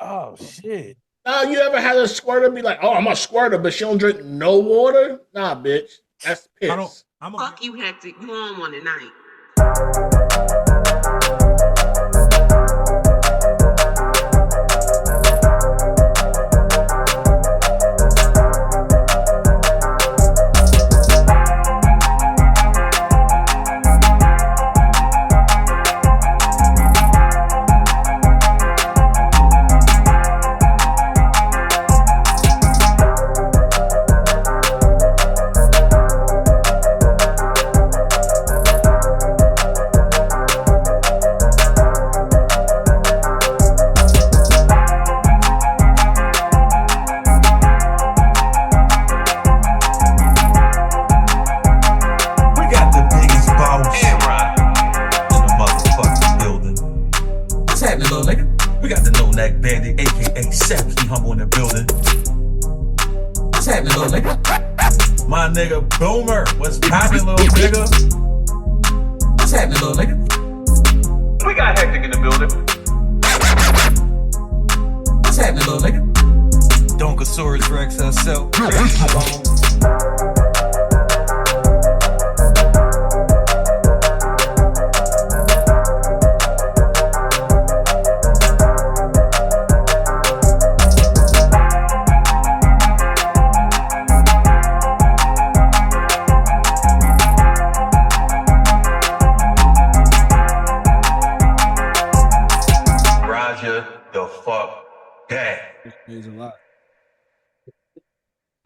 Oh shit. You ever had a squirter be like, "Oh, I'm a squirter," but she don't drink no water? Nah, bitch, that's I don't. piss. I'm a Fuck you, Hectic. You on one tonight. My nigga Boomer, what's poppin', little nigga? What's happening, little nigga? We got Hectic in the building. What's happening, little nigga? Donkosaurus Rex herself.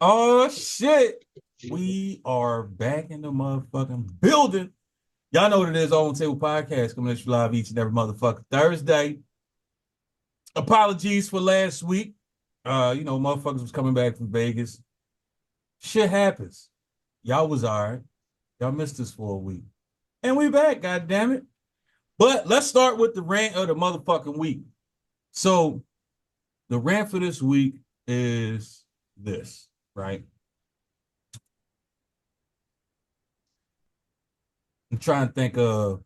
Oh shit. We are back in the motherfucking building. Y'all know what it is, On Table Podcast coming at you live each and every motherfucking Thursday. Apologies for last week. Motherfuckers was coming back from Vegas. Shit happens. Y'all was all right. Y'all missed us for a week. And we back, goddammit. But let's start with the rant of the motherfucking week. So the rant for this week is this, right? I'm trying to think of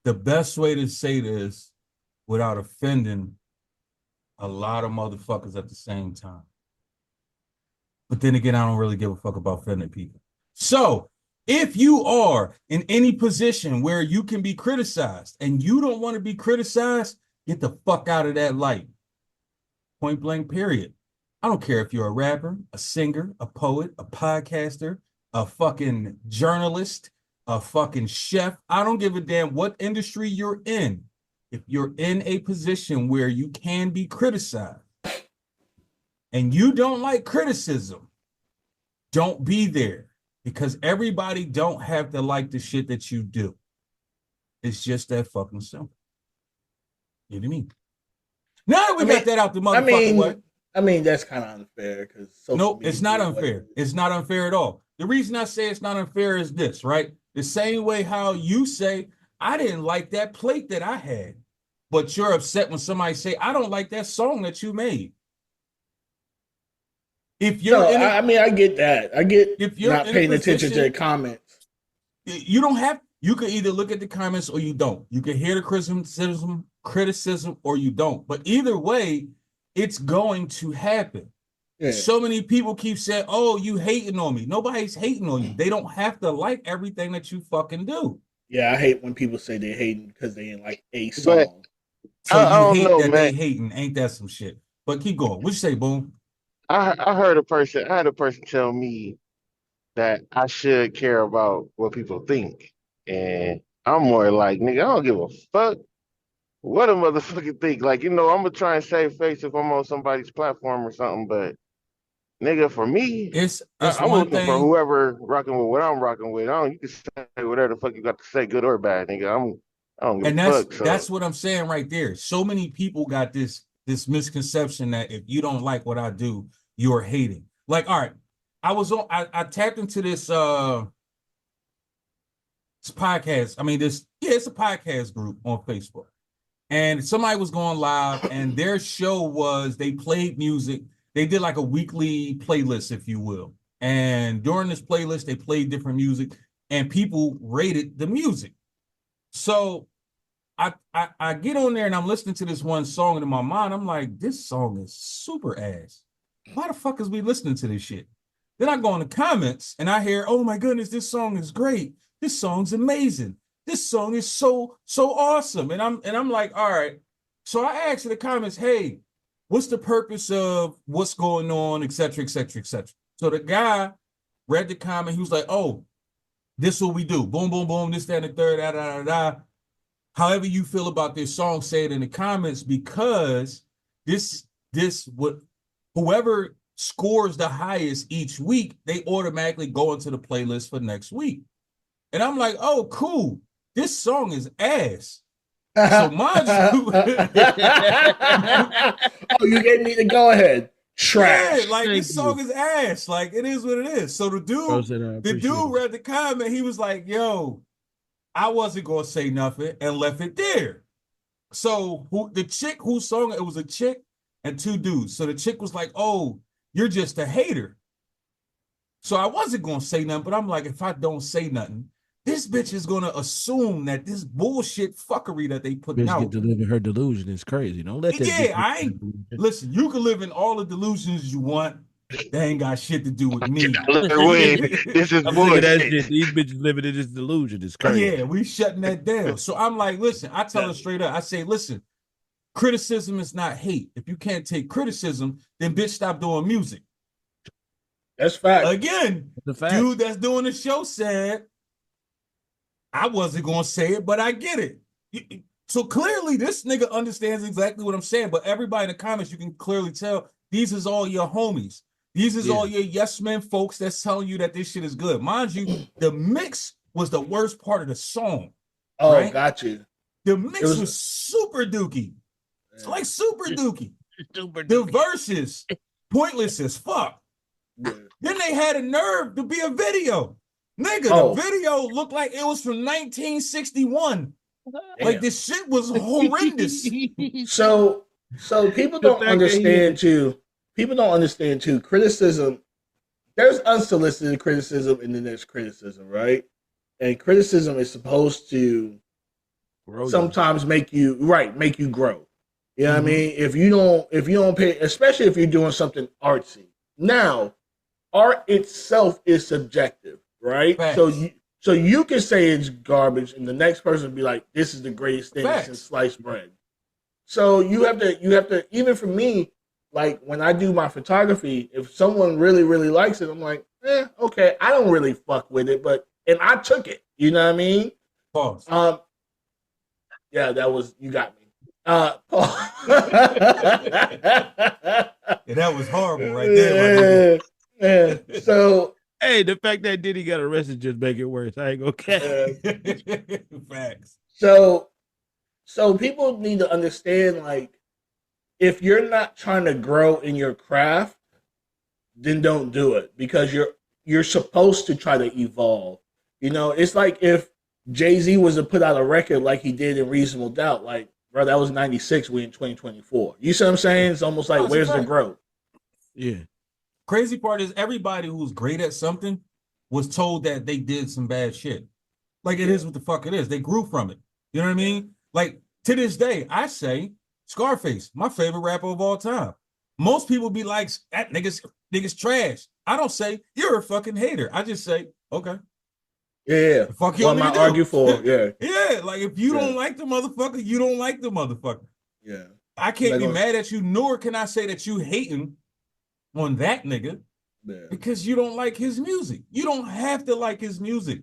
the best way to say this without offending a lot of motherfuckers at the same time. But then again, I don't really give a fuck about offending people. So if you are in any position where you can be criticized and you don't want to be criticized, get the fuck out of that light. Point blank, period. I don't care if you're a rapper, a singer, a poet, a podcaster, a fucking journalist, a fucking chef. I don't give a damn what industry you're in. If you're in a position where you can be criticized and you don't like criticism, don't be there, because everybody don't have to like the shit that you do. It's just that fucking simple. You know what I mean? Now that we got that out the motherfucking way. I mean, that's kind of unfair because no, it's not unfair. It's not unfair at all. The reason I say it's not unfair is this, right? The same way how you say, I didn't like that plate that I had, but you're upset when somebody say, I don't like that song that you made. If you're I get that. I get if you're not paying attention to the comments. You don't have, you can either look at the comments or you don't. You can hear the criticism or you don't. But either way, it's going to happen. Yeah. So many people keep saying, oh, you hating on me. Nobody's hating on you. They don't have to like everything that you fucking do. Yeah, I hate when people say they're hating because they didn't like a song. So I you hate know, that man. They hating. Ain't that some shit? But keep going. What you say, Boom? I had a person tell me that I should care about what people think. And I'm more like, nigga, I don't give a fuck what a motherfucker think. Like, I'm gonna try and save face if I'm on somebody's platform or something, but nigga, for me, I'm looking for whoever rocking with what I'm rocking with. You can say whatever the fuck you got to say, good or bad, nigga. I don't give a fuck. So. That's what I'm saying right there. So many people got this misconception that if you don't like what I do, you're hating. Like, all right, I tapped into this podcast. It's a podcast group on Facebook. And somebody was going live, and their show was, they played music. They did like a weekly playlist, if you will. And during this playlist, they played different music, and people rated the music. So I get on there and I'm listening to this one song, and in my mind, I'm like, this song is super ass. Why the fuck is we listening to this shit? Then I go in the comments and I hear, oh my goodness, this song is great. This song's amazing. This song is so awesome. And I'm like, all right. So I asked in the comments, hey, what's the purpose of what's going on, et cetera, et cetera, et cetera. So the guy read the comment. He was like, oh, this is what we do. Boom, boom, boom, this, that, and the third, da, da, da, da. However you feel about this song, say it in the comments, because this what whoever scores the highest each week, they automatically go into the playlist for next week. And I'm like, oh, cool. This song is ass. So mind you, oh, you gave me the go ahead. Trash. Yeah, like this song is ass. Like it is what it is. So the dude read the comment. He was like, yo, I wasn't gonna say nothing and left it there. So the chick whose song it was, a chick and two dudes. So the chick was like, oh, you're just a hater. So I wasn't gonna say nothing, but I'm like, if I don't say nothing, this bitch is gonna assume that this bullshit fucking that they put out. Get to live in her delusion is crazy. Don't let that. Yeah, I ain't. Listen, you can live in all the delusions you want. They ain't got shit to do with me. This is bullshit. These bitches living in this delusion is crazy. Yeah, we shutting that down. So I'm like, listen, I tell her straight up. I say, listen, criticism is not hate. If you can't take criticism, then bitch, stop doing music. That's fact. Again, dude that's doing the show said, I wasn't gonna say it, but I get it. So clearly, this nigga understands exactly what I'm saying. But everybody in the comments, you can clearly tell these is all your homies. These is all your yes men folks that's telling you that this shit is good. Mind you, the mix was the worst part of the song. Oh, right? Got you. The mix was super dookie. It's like super dookie. The verses pointless as fuck. Yeah. Then they had a nerve to be a video. Nigga, the video looked like it was from 1961. Damn. Like this shit was horrendous. So people don't understand too. People don't understand too. Criticism, there's unsolicited criticism and then there's criticism, right? And criticism is supposed to sometimes make you grow. You know what I mean? If you don't pay, especially if you're doing something artsy. Now, art itself is subjective, right? Facts. So you can say it's garbage, and the next person will be like, "This is the greatest thing since sliced bread." So you have to. Even for me, like when I do my photography, if someone really really likes it, I'm like, okay, I don't really fuck with it, and I took it. You know what I mean? Pause. Yeah, that was you got me. Pause. Yeah, that was horrible right there. Yeah. So. Hey, the fact that Diddy got arrested just make it worse. I ain't gonna care. Facts. So people need to understand, like, if you're not trying to grow in your craft, then don't do it because you're supposed to try to evolve. You know, it's like if Jay-Z was to put out a record like he did in Reasonable Doubt, like, bro, that was 96, we in 2024. You see what I'm saying? It's almost like, where's the growth? Yeah. Crazy part is everybody who's great at something was told that they did some bad shit. Like it is what the fuck it is. They grew from it. You know what I mean? Like to this day, I say Scarface, my favorite rapper of all time. Most people be like, that nigga's trash. I don't say you're a fucking hater. I just say, okay. Yeah. The fuck you want me to argue for? Yeah. Yeah. Like if you don't like the motherfucker, you don't like the motherfucker. Yeah. I can't be mad at you, nor can I say that you hating on that nigga because you don't like his music. You don't have to like his music.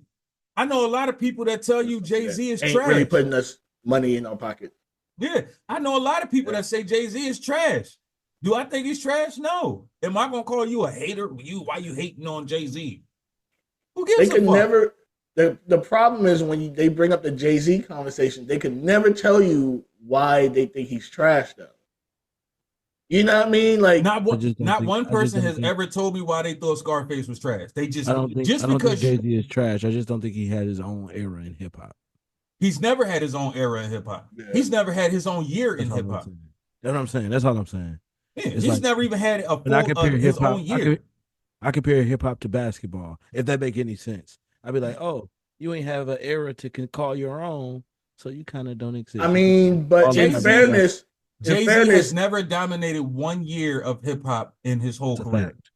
I know a lot of people that tell you Jay-Z is trash. Really putting us money in our pocket. Yeah, I know a lot of people that say Jay-Z is trash. Do I think he's trash? No. Am I gonna call you a hater? Why you hating on Jay-Z? Who gives a fuck? Never. The problem is when they bring up the Jay-Z conversation, they can never tell you why they think he's trash though. You know what I mean? Like not one person has ever told me why they thought Scarface was trash. They just I don't think Jay-Z is trash. I just don't think he had his own era in hip hop. He's never had his own era in hip hop. Yeah. He's never had his own year in hip hop. That's what I'm saying. That's all I'm saying. Yeah, he's never even had a full his own year. I compare hip hop to basketball. If that make any sense, I'd be like, oh, you ain't have an era to call your own. So you kind of don't exist. I mean, but All in Jay-Z- fairness, Jay-Z has never dominated 1 year of hip hop in his whole It's a career. fact.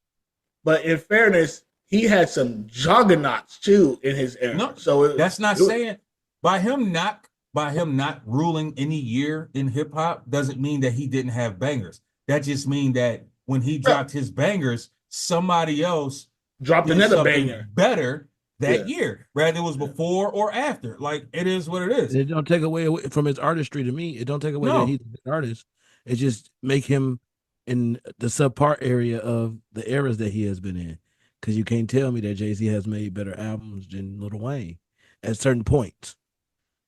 but in fairness, he had some juggernauts too in his era. No, so that's not saying by him not ruling any year in hip hop doesn't mean that he didn't have bangers. That just means that when he dropped his bangers, somebody else dropped did another something banger. better that year, whether it was before or after. Like, it is what it is. It don't take away from his artistry to me. It don't take away that he's an artist. It just make him in the subpart area of the eras that he has been in. Because you can't tell me that Jay-Z has made better albums than Lil Wayne at certain points.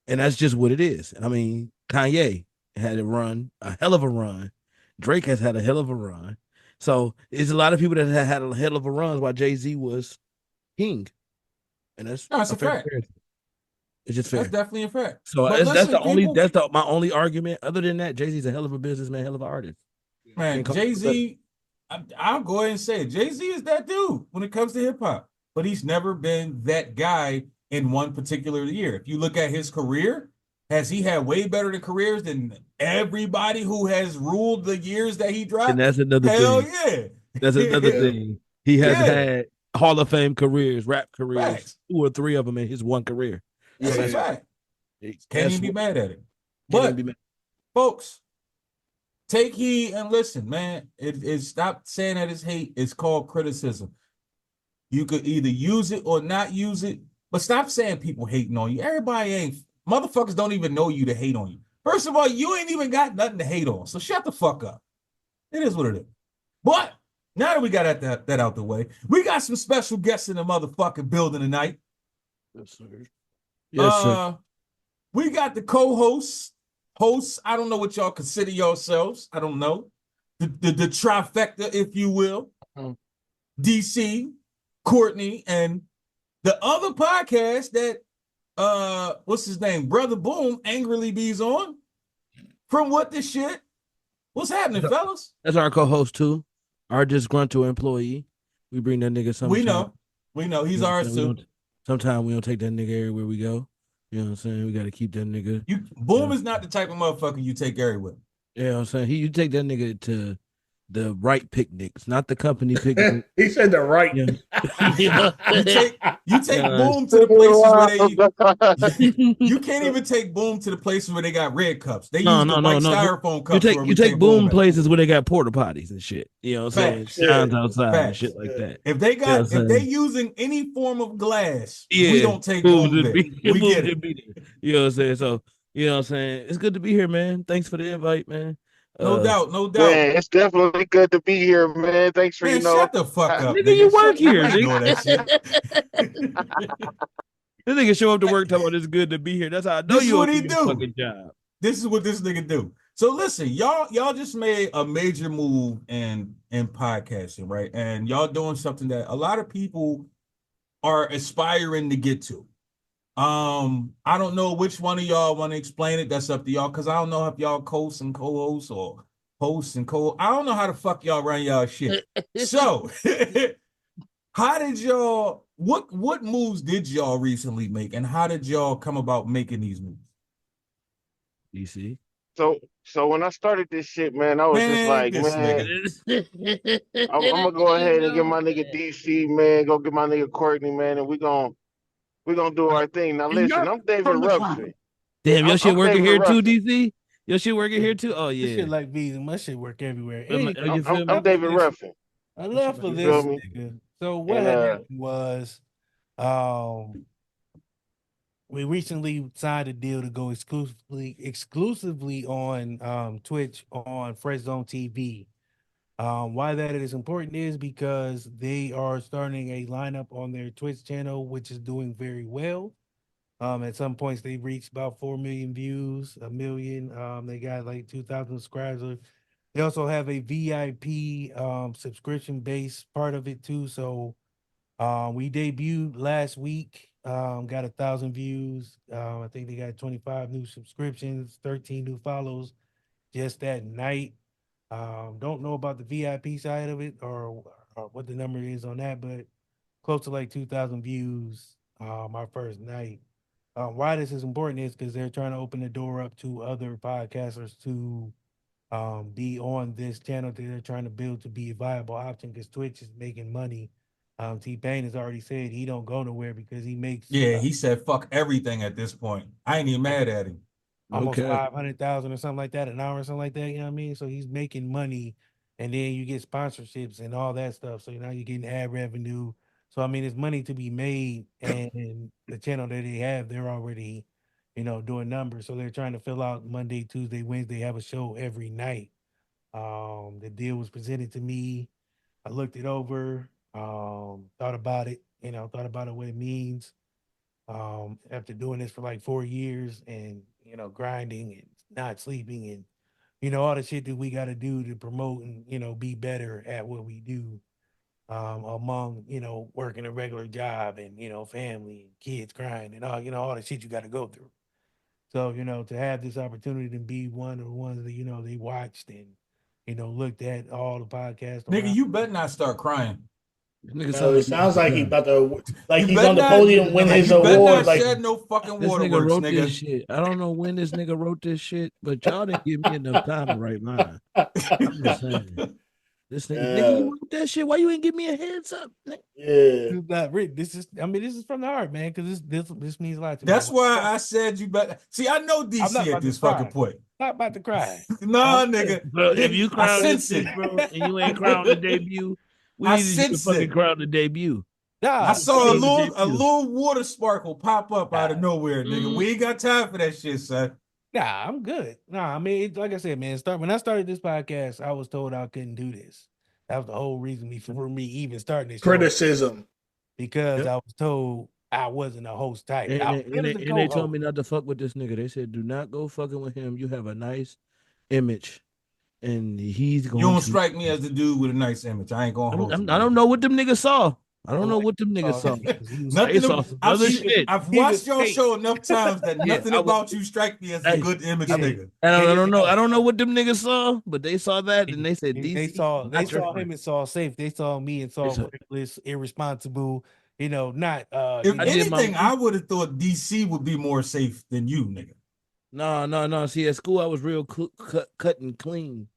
And that's just what it is. I mean, Kanye had a hell of a run. Drake has had a hell of a run. So there's a lot of people that have had a hell of a run while Jay-Z was king. And that's a fact. It's just fair. That's definitely a fact. So that's my only argument. Other than that, Jay-Z's a hell of a businessman, hell of an artist. Man, Jay-Z, I'll go ahead and say it. Jay-Z is that dude when it comes to hip hop, but he's never been that guy in one particular year. If you look at his career, has he had way better careers than everybody who has ruled the years that he dropped? And that's another thing. Hell yeah. That's another thing. He has had Hall of Fame careers, rap careers, Facts. 2 or 3 of them in his one career. That's a fact. Can't even be mad at it. But folks, take heed and listen, man. It stop saying that it's hate. It's called criticism. You could either use it or not use it, but stop saying people hating on you. Everybody ain't. Motherfuckers don't even know you to hate on you. First of all, you ain't even got nothing to hate on. So shut the fuck up. It is what it is. But now that we got that out the way, we got some special guests in the motherfucking building tonight. Yes, sir. Yes, sir. We got the co-hosts, hosts. I don't know what y'all consider yourselves. I don't know. The trifecta, if you will. DC, Courtney, and the other podcast that what's his name? Brother Boom angrily bees on. From What the Shit? What's happening, fellas? That's our co-host too. Our disgruntled employee. We bring that nigga sometimes. We know. He's ours too. Sometimes we don't take that nigga everywhere we go. You know what I'm saying? We got to keep that nigga. Boom is not the type of motherfucker you take everywhere. Yeah, you know what I'm saying? You take that nigga to the right picnics, not the company picnic. He said the right. Yeah. You take Boom to the places where you can't even take Boom to the places where they got red cups. They use the white styrofoam cups. You take Boom places where they got porta potties and shit. You know what I'm saying? Shines outside and shit like that. If they using any form of glass, we don't take Boom there. We get it. You know what I'm saying? So, you know what I'm saying? It's good to be here, man. Thanks for the invite, man. No doubt. Man, it's definitely good to be here, man. Thanks for shut the fuck up, nigga. You work here, nigga. This nigga show up to work talking about it's good to be here. That's how I know you what he do. Fucking job. This is what this nigga do. So listen, y'all just made a major move in podcasting, right? And y'all doing something that a lot of people are aspiring to get to. I don't know which one of y'all want to explain it. That's up to y'all, because I don't know if y'all hosts and co-hosts or hosts and I don't know how the fuck y'all run y'all shit. So how did y'all what moves did y'all recently make, and how did y'all come about making these moves? DC. So when I started this shit, man, I was just like, I'm gonna go ahead and get my nigga DC, man, go get my nigga Courtney, man, and we're gonna do our thing. Now listen, I'm David Ruffin. Damn, your shit working here too, DC? Your shit working here too? Oh yeah. This shit like bees. My shit work everywhere. I'm David Ruffin. I love for this nigga. So what happened was we recently signed a deal to go exclusively on Twitch on Fresh Zone TV. Why that is important is because they are starting a lineup on their Twitch channel, which is doing very well. At some points they reached about 4 million views, 1 million. They got like 2,000 subscribers. They also have a VIP subscription based part of it too. So we debuted last week, got 1,000 views. I think they got 25 new subscriptions, 13 new follows just that night. Don't know about the VIP side of it or what the number is on that, but close to like 2,000 views our first night. why this is important is because they're trying to open the door up to other podcasters to be on this channel that they're trying to build to be a viable option because Twitch is making money. T-Pain has already said he don't go nowhere because he makes Yeah, he said fuck everything at this point. I ain't even mad at him. almost Okay. 500,000 or something like that an hour or something like that. You know what I mean? So he's making money, and then you get sponsorships and all that stuff. So now you're getting ad revenue. So I mean, it's money to be made, and the channel that they have, they're already, doing numbers. So they're trying to fill out Monday, Tuesday, Wednesday, have a show every night. The deal was presented to me. I looked it over, thought about it, thought about it, what it means. After doing this for like 4 years and, grinding and not sleeping and, all the shit that we got to do to promote and, be better at what we do, among, working a regular job and, family and kids crying and all the shit you got to go through. So, to have this opportunity to be one of the ones that, they watched and, looked at all the podcasts. Nigga, you better not start crying. No, it sounds like he about to, like You he's better on the not- podium, win his You better award. not Like shed no fucking This nigga waterworks, wrote this nigga. shit. I don't know when this nigga wrote this shit, but y'all didn't give me enough time to write mine. I'm just saying. This nigga, you wrote that shit. Why you ain't give me a heads up? Nigga? yeah, It's not written. This is from the heart, man, because this means a lot to me. That's why I said you better. See, I know I'm not DC about at to this cry. fucking point. Not about to cry. Nah, nigga. Bro, if you I crown this sense shit, it. bro, and you ain't crowned the debut, we I needed you to sense fucking it. crown the debut. Nah, I saw a Crown the little debut. water sparkle pop up out of nowhere, nigga. We ain't got time for that shit, son. Nah, I'm good. Nah, I mean, like I said, man, when I started this podcast, I was told I couldn't do this. That was the whole reason for me even starting this show, criticism. because Yep. I was told I wasn't a host type. And, I and, was and, good as they, a and they told co-host. me not to fuck with this nigga. They said, do not go fucking with him. You have a nice image. And he's going You don't to strike me as the dude with a nice image. I ain't gonna hold you. I don't know what them niggas saw. I don't know what them niggas saw. Nothing. They saw some other shit. I've He watched was your fake. show enough times that Yeah, nothing I was- about you strike me as a Hey, good image yeah. nigga. And I It don't is- know. I don't know what them niggas saw, but they saw that and they said, DC, They saw not your him friend. and saw safe. They saw me and saw They saw- reckless, irresponsible. Not. If I did my- anything, I would have thought DC would be more safe than you, nigga. No. See, at school I was real cut and clean.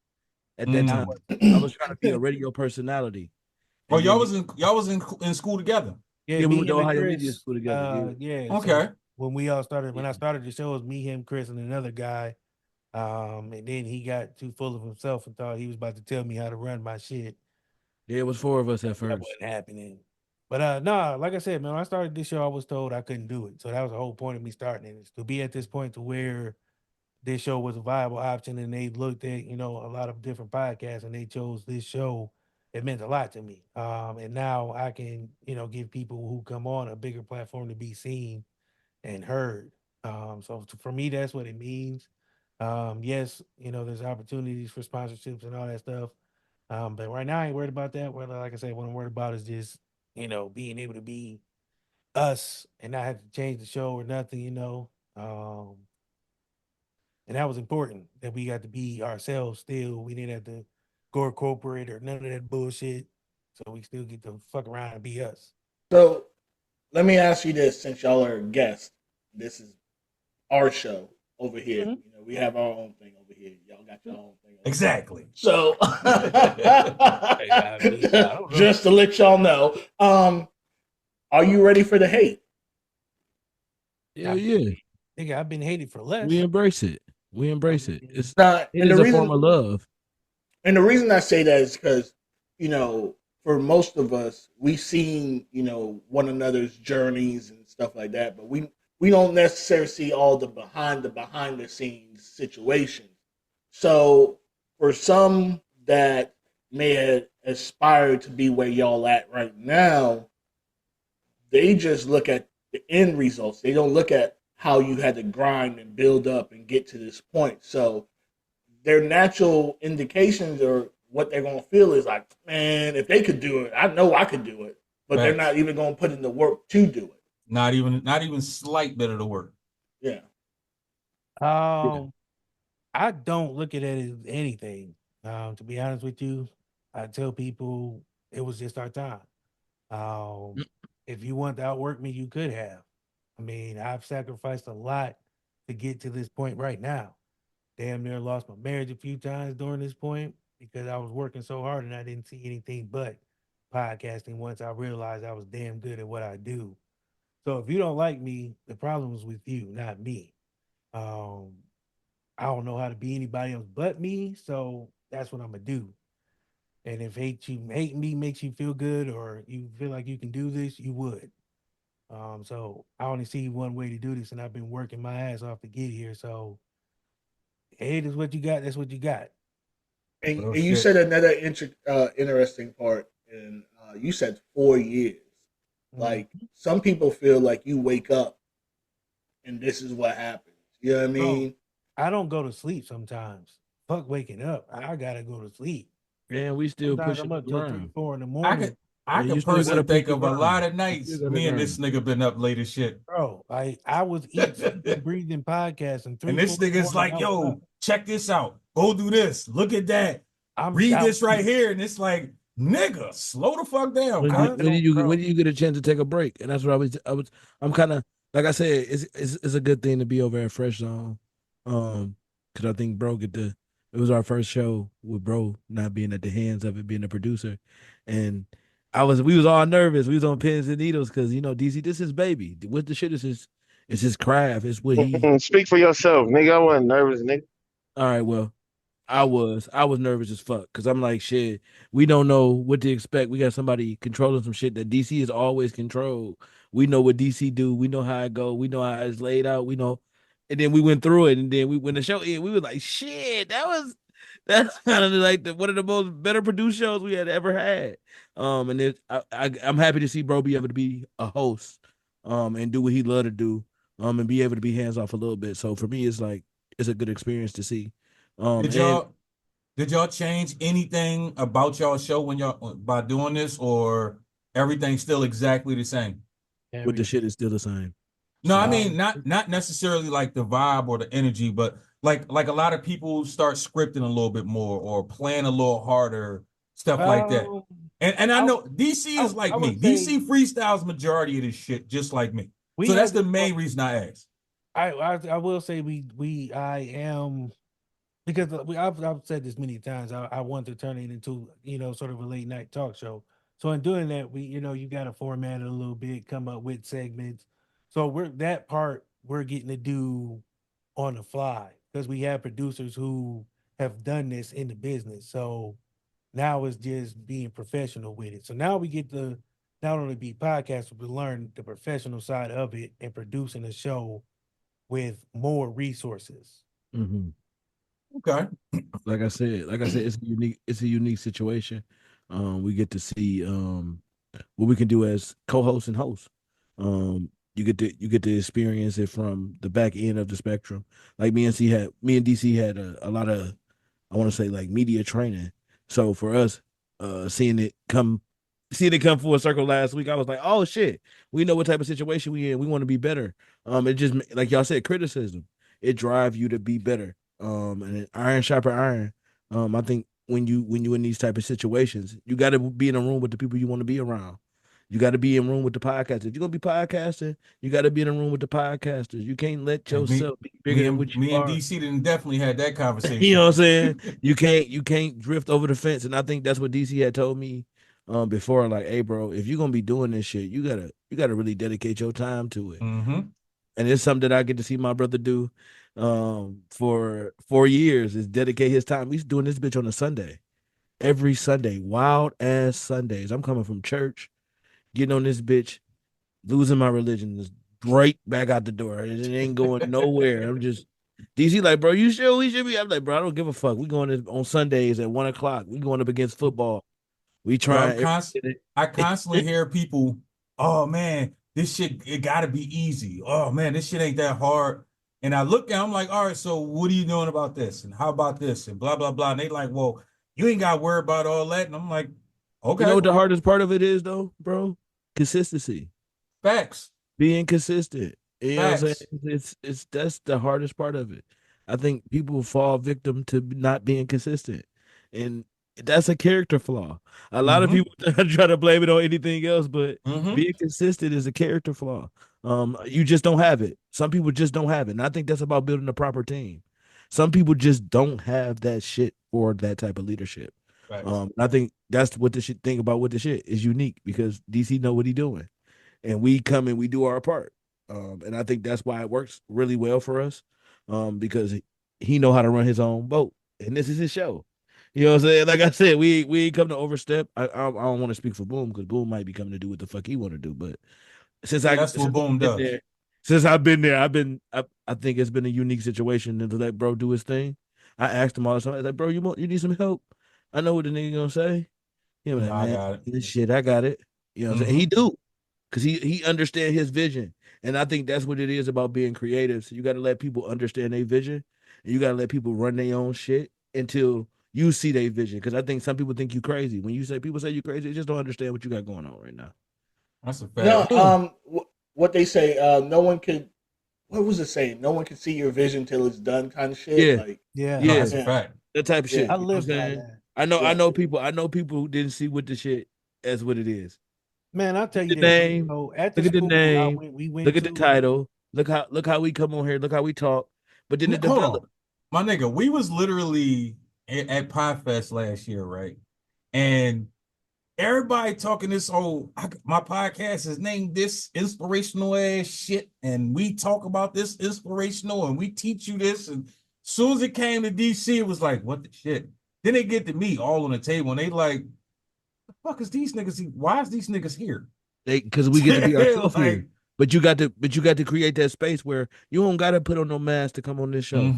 At that Mm. time, I was trying to be a radio personality. Oh, And y'all then- was in school together. Yeah, Yeah, we me, went to him, and Ohio Chris, Media School together, Yeah. Okay. So when we all started, when I started the show, it was me, him, Chris, and another guy. And then he got too full of himself and thought he was about to tell me how to run my shit. Yeah, it was 4 of us at That first. wasn't happening. But no, like I said, man, when I started this show, I was told I couldn't do it. So that was the whole point of me starting it, is to be at this point to where this show was a viable option, and they looked at, a lot of different podcasts, and they chose this show. It meant a lot to me. And now I can, give people who come on a bigger platform to be seen and heard. So for me, that's what it means. Yes, there's opportunities for sponsorships and all that stuff. But right now I ain't worried about that. Well, like I said, what I'm worried about is just, being able to be us and not have to change the show or nothing, and that was important, that we got to be ourselves still. We didn't have to go corporate or none of that bullshit. So we still get to fuck around and be us. So let me ask you this: since y'all are guests, this is our show over here. Mhm. We have our own thing over here. Y'all got your own thing. Exactly. So I don't know. just to let y'all know, are you ready for the hate? Yeah, yeah. Nigga, I've been hated for less. We embrace it. We embrace it. It's Now, it is a form of love. And the reason I say that is because, for most of us, we've seen, one another's journeys and stuff like that, but we don't necessarily see all the behind the scenes situations. So for some that may aspire to be where y'all at right now, they just look at the end results. They don't look at how you had to grind and build up and get to this point. So their natural indications or what they're going to feel is like, man, if they could do it, I know I could do it. But they're not even going to put in the work to do it. Not even slight bit of the work. Yeah. I don't look at it as anything. To be honest with you, I tell people it was just our time. If you want to outwork me, you could have. I mean, I've sacrificed a lot to get to this point right now. Damn near lost my marriage a few times during this point because I was working so hard and I didn't see anything but podcasting once I realized I was damn good at what I do. So if you don't like me, the problem is with you, not me. Um, I don't know how to be anybody else but me, so that's what I'm gonna do. And if hate me makes you feel good or you feel like you can do this, you would. So I only see one way to do this, and I've been working my ass off to get here. So hate is what you got. That's what you got. And you said another interesting part, and you said 4 years. Like some people feel like you wake up and this is what happens. You know what I mean? I don't go to sleep sometimes. Fuck waking up. I gotta go to sleep. Man, we still Sometimes pushing I'm up till 3, around. 4 in the morning. I you can still gotta personally push think the of a grind. lot of You nights still gotta me and grind. this nigga been up late as shit. Bro, I was eating, breathing podcast and 3, And this 4 in the nigga's morning, like, I was yo, up. check this out. Go do this. Look at that. I'm Read out. this right here. And it's like, nigga, slow the fuck down. When do you get a chance to take a break? And that's what I'm kind of like I said, it's a good thing to be over at Fresh Zone. Because I think bro it was our first show with bro not being at the hands of it, being a producer. And we was all nervous. We was on pins and needles because DC, this is baby. What the shit is his craft. It's what he Speak for yourself, nigga. I wasn't nervous, nigga. all right, well. I was nervous as fuck because I'm like, shit, we don't know what to expect. We got somebody controlling some shit that DC is always controlled. We know what DC do. We know how it go. We know how it's laid out. We know, and then we went through it, and then when the show ended, we were like, shit, that's kind of like one of the most better produced shows we had ever had. And I'm happy to see bro be able to be a host, and do what he love to do, and be able to be hands off a little bit. So for me, it's a good experience to see. Did y'all change anything about y'all show when y'all by doing this, or everything's still exactly the same? But the shit is still the same. No, I mean not necessarily like the vibe or the energy, but like a lot of people start scripting a little bit more or playing a little harder, stuff like that. And I know DC is like me. DC freestyles majority of this shit just like me. So that's the main reason I asked. I will say I am. Because I've said this many times, I want to turn it into, sort of a late night talk show. So in doing that, you got to format it a little bit, come up with segments. So we're getting to do on the fly because we have producers who have done this in the business. So now it's just being professional with it. So now we get to not only be podcasters, but learn the professional side of it and producing a show with more resources. Mm-hmm. Okay. Like I said, it's a unique situation. We get to see what we can do as co-host and host. You get to experience it from the back end of the spectrum. Like me and DC had a lot of, I want to say, like media training. So for us, seeing it come full circle last week, I was like, oh shit, we know what type of situation we in. We want to be better. It just, like y'all said, criticism. It drives you to be better. And iron sharper iron. I think when you in these type of situations, you got to be in a room with the people you want to be around. You got to be in a room with the podcasters. If you're gonna be podcasting, you got to be in a room with the podcasters. You can't let yourself be bigger than what you are. Me and DC didn't definitely had that conversation. You know what I'm saying? You can't drift over the fence. And I think that's what DC had told me before. Like, hey, bro, if you're gonna be doing this shit, you gotta really dedicate your time to it. Mm-hmm. And it's something that I get to see my brother do for 4 years, is dedicate his time. He's doing this bitch on a Sunday, every Sunday, wild ass Sundays. I'm coming from church, getting on this bitch, losing my religion, just right back out the door. It ain't going nowhere. I'm just DC like, bro, you sure we should be? I'm like, bro, I don't give a fuck. We going on Sundays at 1:00. We going up against football. We try. I constantly hear people, oh man, this shit, it gotta be easy. Oh man, this shit ain't that hard. And I look at them like, all right, so what are you doing about this? And how about this? And blah, blah, blah. And they like, well, you ain't got to worry about all that. And I'm like, okay. You know what the hardest part of it is, though, bro? Consistency. Facts. Being consistent. You know what I'm saying? That's the hardest part of it. I think people fall victim to not being consistent. And that's a character flaw. A lot of people try to blame it on anything else, but being consistent is a character flaw. You just don't have it. Some people just don't have it. And I think that's about building a proper team. Some people just don't have that shit for that type of leadership. Right. I think that's what the shit thing about what the shit is unique because DC know what he doing. And we come and we do our part. And I think that's why it works really well for us. Because he know how to run his own boat. And this is his show. You know what I'm saying? Like I said, we ain't come to overstep. I don't want to speak for Boom because Boom might be coming to do what the fuck he want to do. But that's what Boom does. Since I've been there, I think it's been a unique situation to let bro do his thing. I asked him all the time, I was like, bro, you need some help? I know what the nigga gonna say. He was like, I man, got it. this shit, I got it. You know what I'm saying? He do. Because he understand his vision. And I think that's what it is about being creative. So you got to let people understand their vision. And you got to let people run their own shit until you see their vision. Because I think some people think you crazy. When people say you crazy, they just don't understand what you got going on right now. That's a fact. No, what they say, no one could. What was it saying? No one can see your vision till it's done, kind of shit. Yeah, like, No, that's a fact. That type of shit. I You know live what I'm by saying? that. I know people who didn't see what the shit as what it is. Man, I'll tell you The this. name. So at Look the at the school name. we went Look at the to, title. Look how we come on here. Look how we talk. But then it Hold developed. on. My nigga, we was literally at Pie Fest last year, right? And everybody talking this my podcast is named this inspirational ass shit, and we talk about this inspirational, and we teach you this. And as soon as it came to DC, it was like, what the shit? Then they get to me all on the table, and they like, the fuck is these niggas? Why is these niggas here? Because we get to be ourselves Like, here. But you got to create that space where you don't got to put on no mask to come on this show.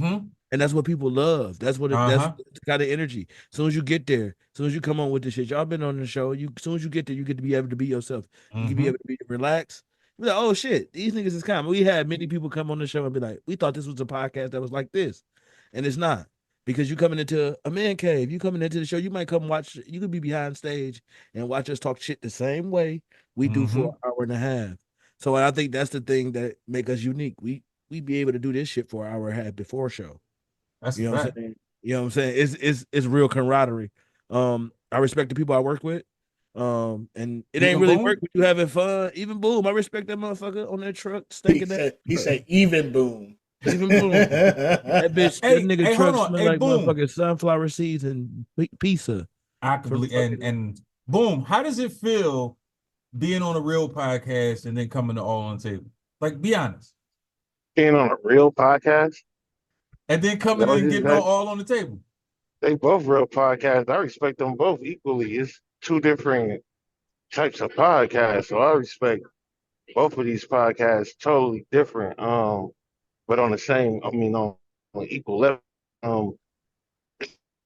And that's what people love. That's what that's the kind of energy. As soon as you get there, as soon as you come on with this shit, y'all been on the show. As soon as you get there, you get to be able to be yourself. You can be able to be relaxed. Be like, oh shit, these niggas is coming. We had many people come on the show and be like, we thought this was a podcast that was like this, and it's not. Because you coming into a man cave, you coming into the show, you might come watch. You could be behind stage and watch us talk shit the same way we do for an hour and a half. So I think that's the thing that make us unique. We be able to do this shit for an hour and a half before show. That's you know what I'm saying. You know what I'm saying. It's real camaraderie. I respect the people I work with. And it ain't really work with you having fun. Even Boom, I respect that motherfucker on that truck. He said even Boom. Even Boom. That bitch, that nigga truck smell like Boom. motherfucking sunflower seeds and pizza. I can believe. And Boom, how does it feel being on a real podcast and then coming to All on the Table? Like, be honest. Being on a real podcast and then coming in and getting all on the table. They both real podcasts. I respect them both equally. It's two different types of podcasts, so I respect both of these podcasts totally different. But on the same, on equal level.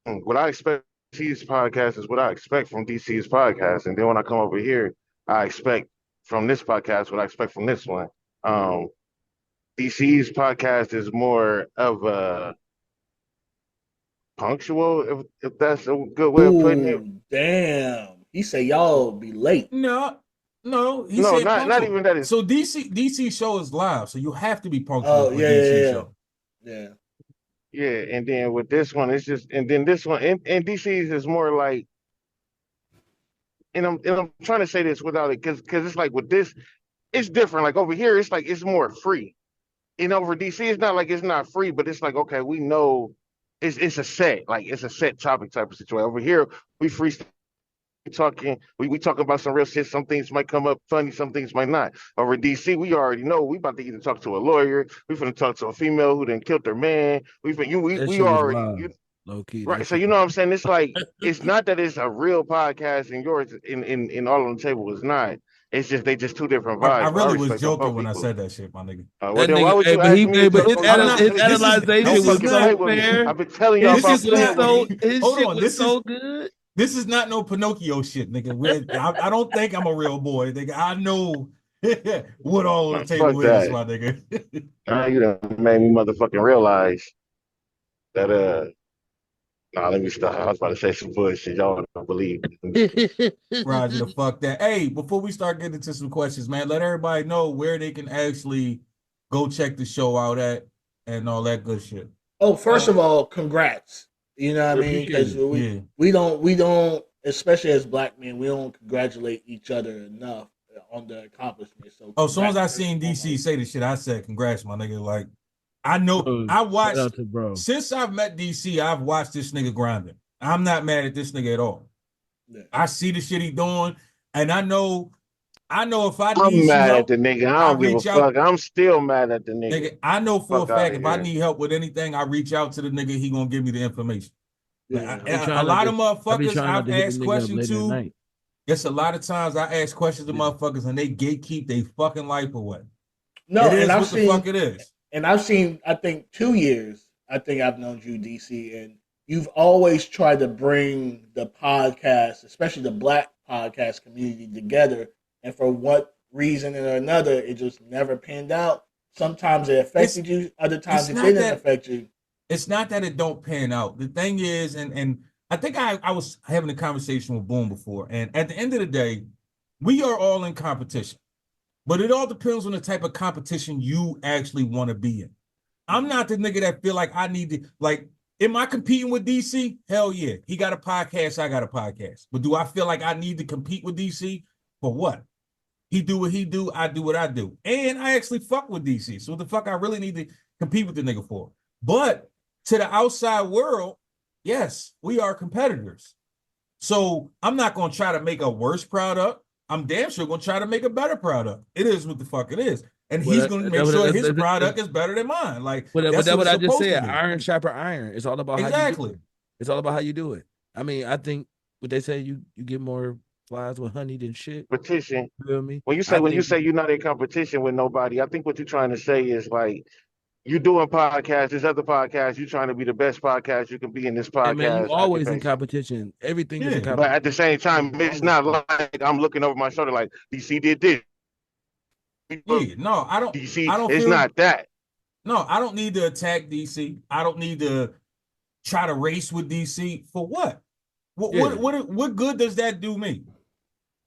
What I expect from DC's podcast is what I expect from DC's podcast, and then when I come over here, I expect from this podcast what I expect from this one. DC's podcast is more of a punctual, if that's a good way of putting it. Damn. He said y'all be late. No, he said not even that. So DC show is live, so you have to be punctual. Oh, DC show. Yeah, and then with this one, it's just, and then this one, and DC's is more like, and I'm trying to say this without it, because it's like with this, it's different. Like over here, it's like it's more free. And over DC, it's not like it's not free, but it's like, okay, we know it's a set, like it's a set topic type of situation. Over here, we freestyle talking, we talk about some real shit. Some things might come up funny, some things might not. Over DC, we already know we about to either talk to a lawyer, we finna talk to a female who then killed their man. We already low key, right. So you know what I'm saying? It's like it's not that it's a real podcast and yours in All on the Table is not. It's just they just two different vibes. I really was joking when I said that shit, my nigga. Well, then why would you ask me? But his analyzation was so fair. I've been telling y'all about this is so good. This is not no Pinocchio shit, nigga. I don't think I'm a real boy, nigga. I know what All on the Table is, my nigga. You done made me motherfucking realize that let me stop. I was about to say some bullshit. Y'all don't believe me. Roger the fuck that. Hey, before we start getting into some questions, man, let everybody know where they can actually go check the show out at and all that good shit. Oh, first of all, congrats. You know what I mean? Because we don't, especially as black men, we don't congratulate each other enough on the accomplishment. So as soon as I seen DC say the shit, I said, "Congrats, my nigga!" Like, I know I watched since I've met DC. I've watched this nigga grinding. I'm not mad at this nigga at all. Yeah. I see the shit he doing, and I know if I need I'm mad help, at the nigga. I don't give a fuck. I'm still mad at the nigga. I know for a fact if I need help with anything, I reach out to the nigga. He gonna give me the information. Yeah. A lot of motherfuckers I've asked questions to. It's a lot of times I ask questions to motherfuckers and they gatekeep they fucking life away. No, it is and I've what seen, the fuck it is. And I've seen, I think 2 years, I think I've known you, DC, and you've always tried to bring the podcast, especially the Black podcast community, together. And for what reason or another, it just never panned out. Sometimes it affected you, other times it didn't affect you. It's not that it don't pan out. The thing is, and I think I was having a conversation with Boom before, and at the end of the day, we are all in competition. But it all depends on the type of competition you actually want to be in. I'm not the nigga that feel like I need to, like, am I competing with DC? Hell yeah. He got a podcast, I got a podcast. But do I feel like I need to compete with DC? For what? He do what he do, I do what I do. And I actually fuck with DC. So what the fuck I really need to compete with the nigga for? But to the outside world, yes, we are competitors. So I'm not going to try to make a worse product. I'm damn sure going to try to make a better product. It is what the fuck it is. And he's going to make sure his product is better than mine. Like, that's what I just said. Iron sharper iron. It's all about how you do it. It's all about how you do it. I mean, I think what they say, you get more flies with honey than shit. Competition. You feel me? When you say you're not in competition with nobody, I think what you're trying to say is like, you doing podcasts, this other podcast, you're trying to be the best podcast you can be in this podcast. Hey man, you always in competition. Everything is in competition. But at the same time, it's not like I'm looking over my shoulder like DC did this. Yeah, no, I don't. DC, it's not that. No, I don't need to attack DC. I don't need to try to race with DC. For what? What good does that do me?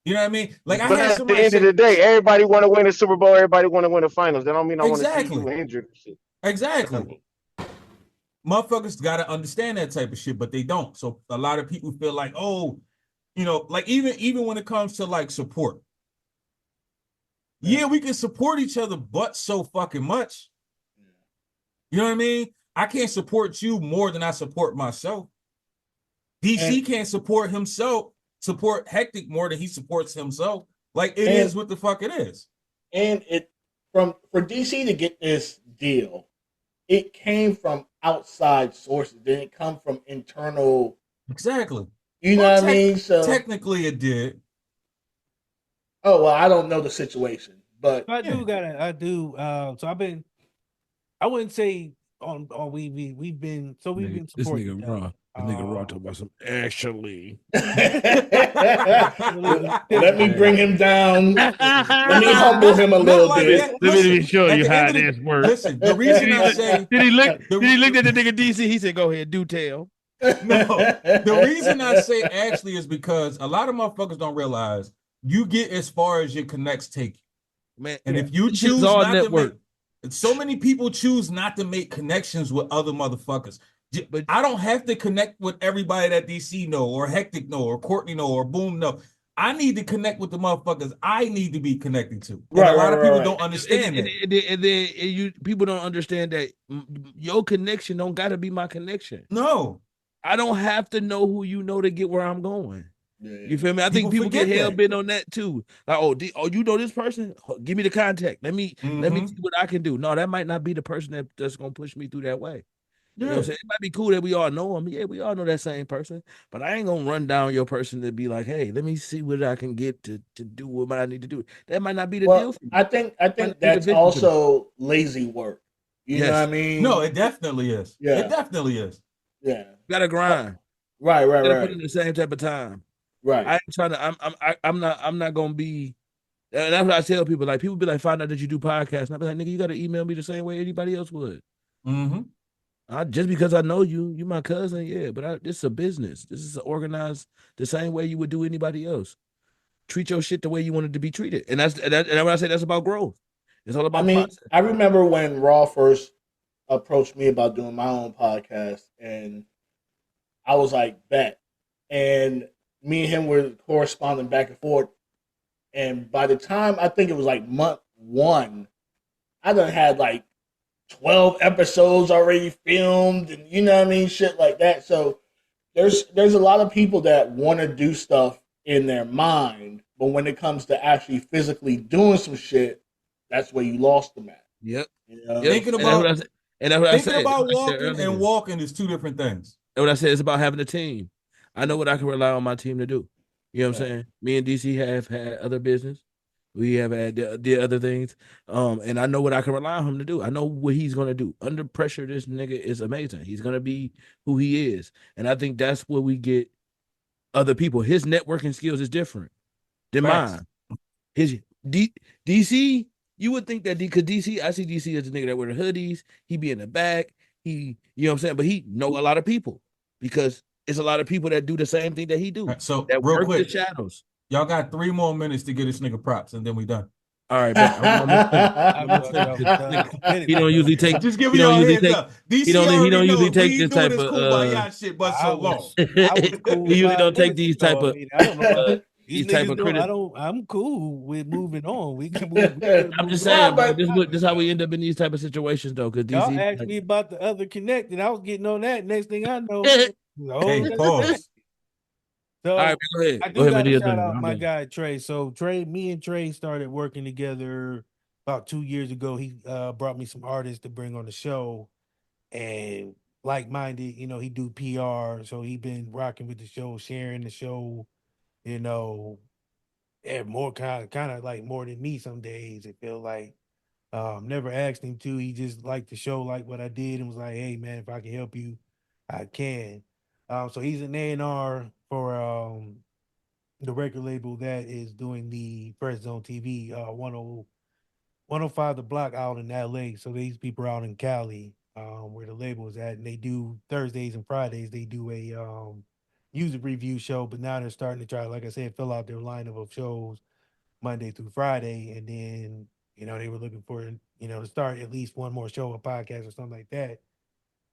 You know what I mean? Like, but at the end of the day, everybody want to win the Super Bowl. Everybody want to win the finals. That don't mean I want to see you injured. Exactly. Motherfuckers got to understand that type of shit, but they don't. So a lot of people feel like, oh, you know, like even when it comes to like support. Yeah, we can support each other, but so fucking much. You know what I mean? I can't support you more than I support myself. DC can't support Hectic more than he supports himself. Like, it is what the fuck it is. And for DC to get this deal, it came from outside sources. Didn't come from internal. Exactly. You know what I mean? So technically, it did. Oh well, I don't know the situation, but I do. So I wouldn't say we've been supporting. This nigga raw. That nigga raw talking about some actually. Let me bring him down. Let me humble him a little bit. Let me show you how this works. Listen, the reason I say did he look at the nigga DC? He said, "Go ahead, do tell." No, the reason I say actually is because a lot of motherfuckers don't realize you get as far as your connects take you. Man, and if you choose not to make, so many people choose not to make connections with other motherfuckers. But I don't have to connect with everybody that DC know, or Hectic know, or Courtney know, or Boom know. I need to connect with the motherfuckers I need to be connected to. And a lot of people don't understand that. And then people don't understand that your connection don't got to be my connection. No. I don't have to know who you know to get where I'm going. Yeah. You feel me? I think people get hell bent on that too. Like, you know this person? Give me the contact. Let me see what I can do. No, that might not be the person that's gonna push me through that way. You know what I'm saying? It might be cool that we all know him. Yeah, we all know that same person. But I ain't gonna run down your person to be like, hey, let me see what I can get to do what I need to do. That might not be the deal for me. I think that's also lazy work. You know what I mean? No, it definitely is. Yeah. It definitely is. Yeah. You gotta grind. Right. Put in the same type of time. Right. I ain't trying to. I'm not gonna be. And that's what I tell people. Like, people be like, find out that you do podcasts. And I be like, nigga, you gotta email me the same way anybody else would. Mm-hmm. Just because I know you my cousin, yeah. But this is a business. This is organized the same way you would do anybody else. Treat your shit the way you want it to be treated, and that's when I say that's about growth. It's all about. Process. I remember when Raw first approached me about doing my own podcast, and I was like, bet. And me and him were corresponding back and forth. And by the time I think it was like month 1, I done had like 12 episodes already filmed, and you know what I mean, shit like that. So there's a lot of people that want to do stuff in their mind, but when it comes to actually physically doing some shit, that's where you lost them at. Yep. You know? Yep. Thinking And that's what I about said. And that's what I thinking said. about That's what I said walking earlier. and walking is two different things. And what I said is about having a team. I know what I can rely on my team to do. You know what I'm saying? Me and DC have had other business. We have had the other things. And I know what I can rely on him to do. I know what he's gonna do. Under pressure, this nigga is amazing. He's gonna be who he is. And I think that's where we get other people. His networking skills is different than Facts. mine. His DC, you would think that because DC, I see DC as a nigga that wear the hoodies. He be in the back. He, you know what I'm saying? But he know a lot of people because it's a lot of people that do the same thing that he do. Right, so that real work quick, the shadows. Y'all got 3 more minutes to get this nigga props, and then we done. All right, bet. He don't usually take. Just giving he don't y'all usually heads take. up. DC He don't already usually knows take we this doing type this of. cool by y'all shit, but so long. He usually don't take these type of. I don't know. These These type niggas of don't, critics. I don't. I'm cool with moving on. We can move. I'm just Nah, saying, bro, but- this is how we end up in these type of situations, though. Because Y'all DC, asked me about the other connect, and I was getting on that. Next thing I know, Hey, pause. So all right, go ahead. I Go do ahead, got man, do to your shout thing. out I'm my done. guy Trey. So Trey, me and Trey started working together about 2 years ago. He brought me some artists to bring on the show, and like-minded, you know, he do PR, so he been rocking with the show, sharing the show, you know, and more kind of like more than me some days. It feel like never asked him to. He just liked the show, like what I did, and was like, "Hey man, if I can help you, I can." So he's an A&R for the record label that is doing the Fresh Zone TV 105 The Block out in LA. So these people are out in Cali, where the label is at, and they do Thursdays and Fridays. They do a music review show, but now they're starting to try, like I said, fill out their lineup of shows Monday through Friday, and then you know they were looking for to start at least one more show, a podcast or something like that.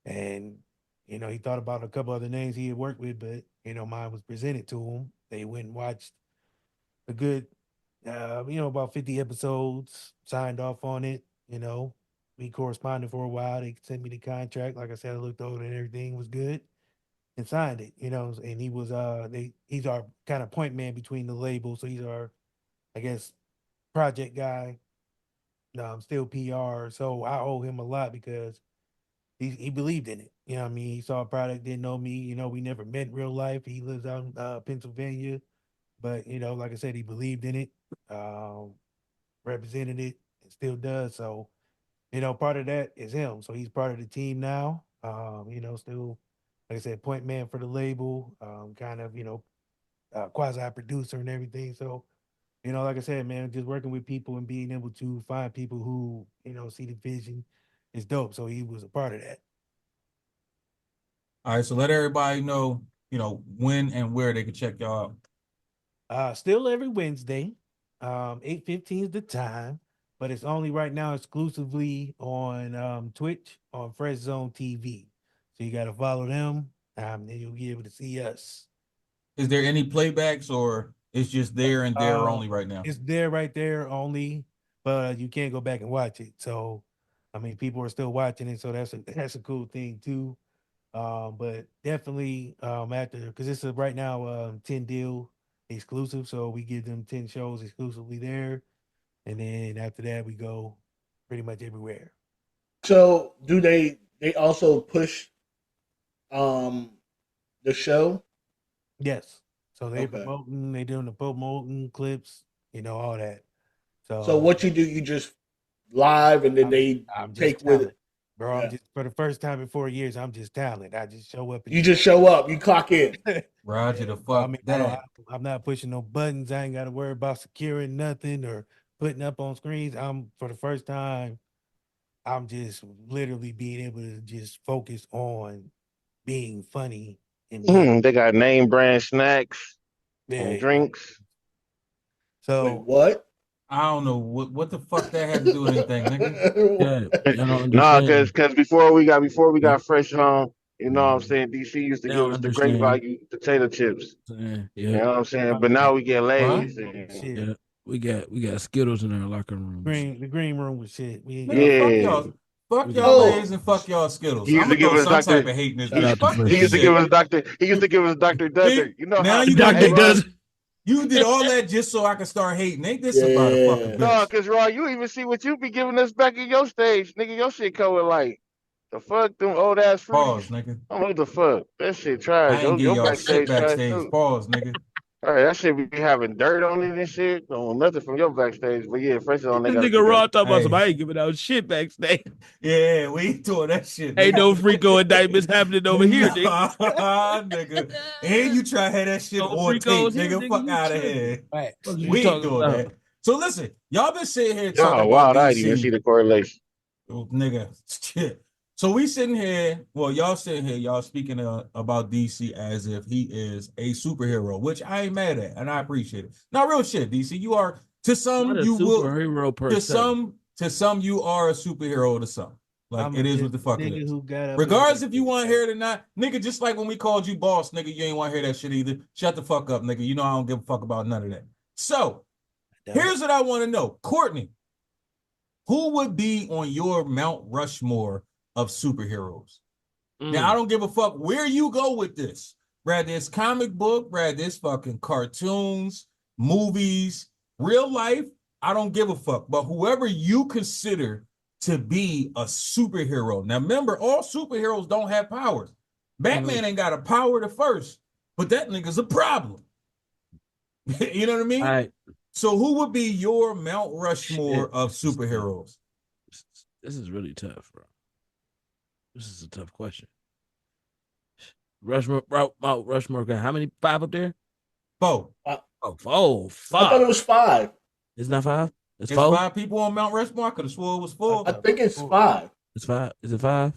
And you know he thought about a couple other names he had worked with, but you know mine was presented to him. They went and watched a good, about 50 episodes, signed off on it. You know, we corresponded for a while. They sent me the contract. Like I said, I looked over and everything was good, and signed it. You know, and he was he's our kind of point man between the labels. So he's our, I guess, project guy. Still PR. So I owe him a lot because he believed in it. You know what I mean? He saw a product, didn't know me. You know, we never met in real life. He lives out in Pennsylvania. But, you know, like I said, he believed in it, represented it, and still does. So, you know, part of that is him. So he's part of the team now. Still, like I said, point man for the label, kind of, quasi producer and everything. So, you know, like I said, man, just working with people and being able to find people who, see the vision is dope. So he was a part of that. All right, so let everybody know, when and where they can check y'all out. Still every Wednesday, 8:15 is the time, but it's only right now exclusively on Twitch on Fresh Zone TV. So you got to follow them, and you'll be able to see us. Is there any playbacks, or it's just there and there only right now? It's there right there only, but you can't go back and watch it. So, I mean, people are still watching it, so that's a cool thing too. But definitely after, because it's right now 10 deal exclusive, so we give them 10 shows exclusively there, and then after that we go pretty much everywhere. So do they also push the show? Yes. So they Okay. promoting, they doing the promoting clips, all that. So what you do, you just live and then I'm just take with talent, it. bro. Yeah. I'm just, for the first time in 4 years, I'm just talent. I just show up. And You just show up, you clock in. Roger the fuck I'm not pushing no buttons. I ain't got to worry about securing nothing or putting up on screens. For the first time, I'm just literally being able to just focus on being funny and being, They got name brand snacks yeah. and drinks. So Wait, what? I don't know what the fuck that had to do with anything, nigga. Yeah, y'all don't No, understand. because before we got Fresh Home, you know what I'm saying? DC used to They give don't us the great understand. value potato chips. Yeah, You know what I'm saying? But now we get Lay's. shit. yeah. We got Skittles in our locker rooms. The green room was shit. We ain't Nigga, fuck Yeah. y'all. Fuck Yeah. y'all Oh. Lay's and fuck y'all Skittles. He used I'm to gonna give throw us some Dr. type of hate in this Shout out bitch. to Fuck Fresh. He this used to shit. give us Dr. He used to give us Dr. Desert. You know Now how you Dr. gonna make Does. you did all that just so I could start hating. Ain't this about a fucking Yeah. No, bitch? because Raw, you even see what you be giving us back in your stage. Nigga, your shit coming like the fuck, them old ass Pause, fruities. nigga. I'm like, what the fuck? That shit trash. I ain't give Your y'all shit backstage trash backstage. too. Pause, nigga. All right, that shit be having dirt on it and shit. Don't want nothing from your backstage. But yeah, fresh on they The gotta nigga keep that. Raw talking about Hey. some. I ain't giving out shit backstage. Yeah, we ain't doing that shit. Ain't nigga. no Frico indictments happening over here, nigga. Nah, nigga. And you try to have that shit No on tape, Fricos here, nigga. nigga. Fuck You out of tripping. here. Right. What you We ain't talking doing about? that. So listen, y'all been sitting here Y'all talking about wild. I didn't even see DC. the correlation. Oh, nigga, shit. So we sitting here, well, y'all sitting here, y'all speaking about DC as if he is a superhero, which I ain't mad at, and I appreciate it. Not real shit, DC. You are to some, Not a you will superhero per to se. some you are a superhero to some. Like I'm it is just what the fuck it nigga is. who got up Regardless and- if you want to hear it or not, nigga, just like when we called you boss, nigga, you ain't want to hear that shit either. Shut the fuck up, nigga. You know I don't give a fuck about none of that. So here's what I want to know. Courtney, who would be on your Mount Rushmore of superheroes? Now, I don't give a fuck where you go with this. Brad, there's comic book, Brad, there's fucking cartoons, movies, real life. I don't give a fuck. But whoever you consider to be a superhero. Now, remember, all superheroes don't have powers. Batman ain't got a power to first, but that nigga's a problem. You know what I mean? All right. So who would be your Mount Rushmore Shit. of superheroes? This is really tough, bro. This is a tough question. Rushmore, Mount Rushmore. Got how many? 5 up there? 4. Oh, 4. I thought it was 5. It's not 5. It's It's 4. 5 people on Mount Rushmore. I could have swore it was 4. I think it's 5. It's 5. Is it 5?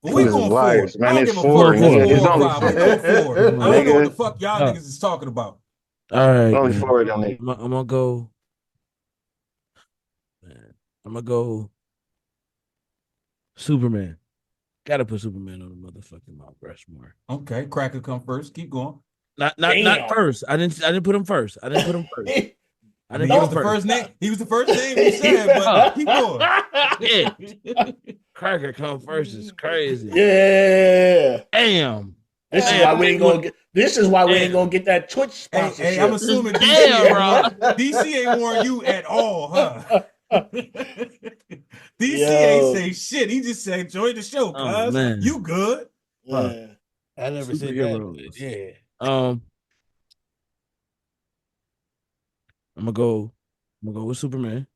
Well, we Niggas is going 4. liars, man. I don't It's give a 4, fuck if nigga. it's It's 4 or only 5. We going 4. I don't know what Nigga. the fuck y'all niggas is talking about. All right. only man. 4 of them niggas. I'm gonna go. Man, I'm gonna go. Superman. Gotta put Superman on the motherfucking Mount Rushmore. Okay, Cracker come first. Keep going. Not Damn. first. I didn't put him first. I didn't put him first. I mean, he was the first name. He was the first name you said, but keep going. Yeah. Cracker come first is crazy. Yeah. Damn. This is Damn. why we ain't gonna get. This is why we ain't Damn. gonna get that Twitch sponsorship. Hey, I'm assuming DC Damn, ain't bro. warn, DC ain't warn you at all, huh? DC Yo. ain't say shit. He just said, enjoy the show, Oh, cuz. man. You good? Yeah. I never said that. Superheroes. but Yeah. I'm gonna go with Superman.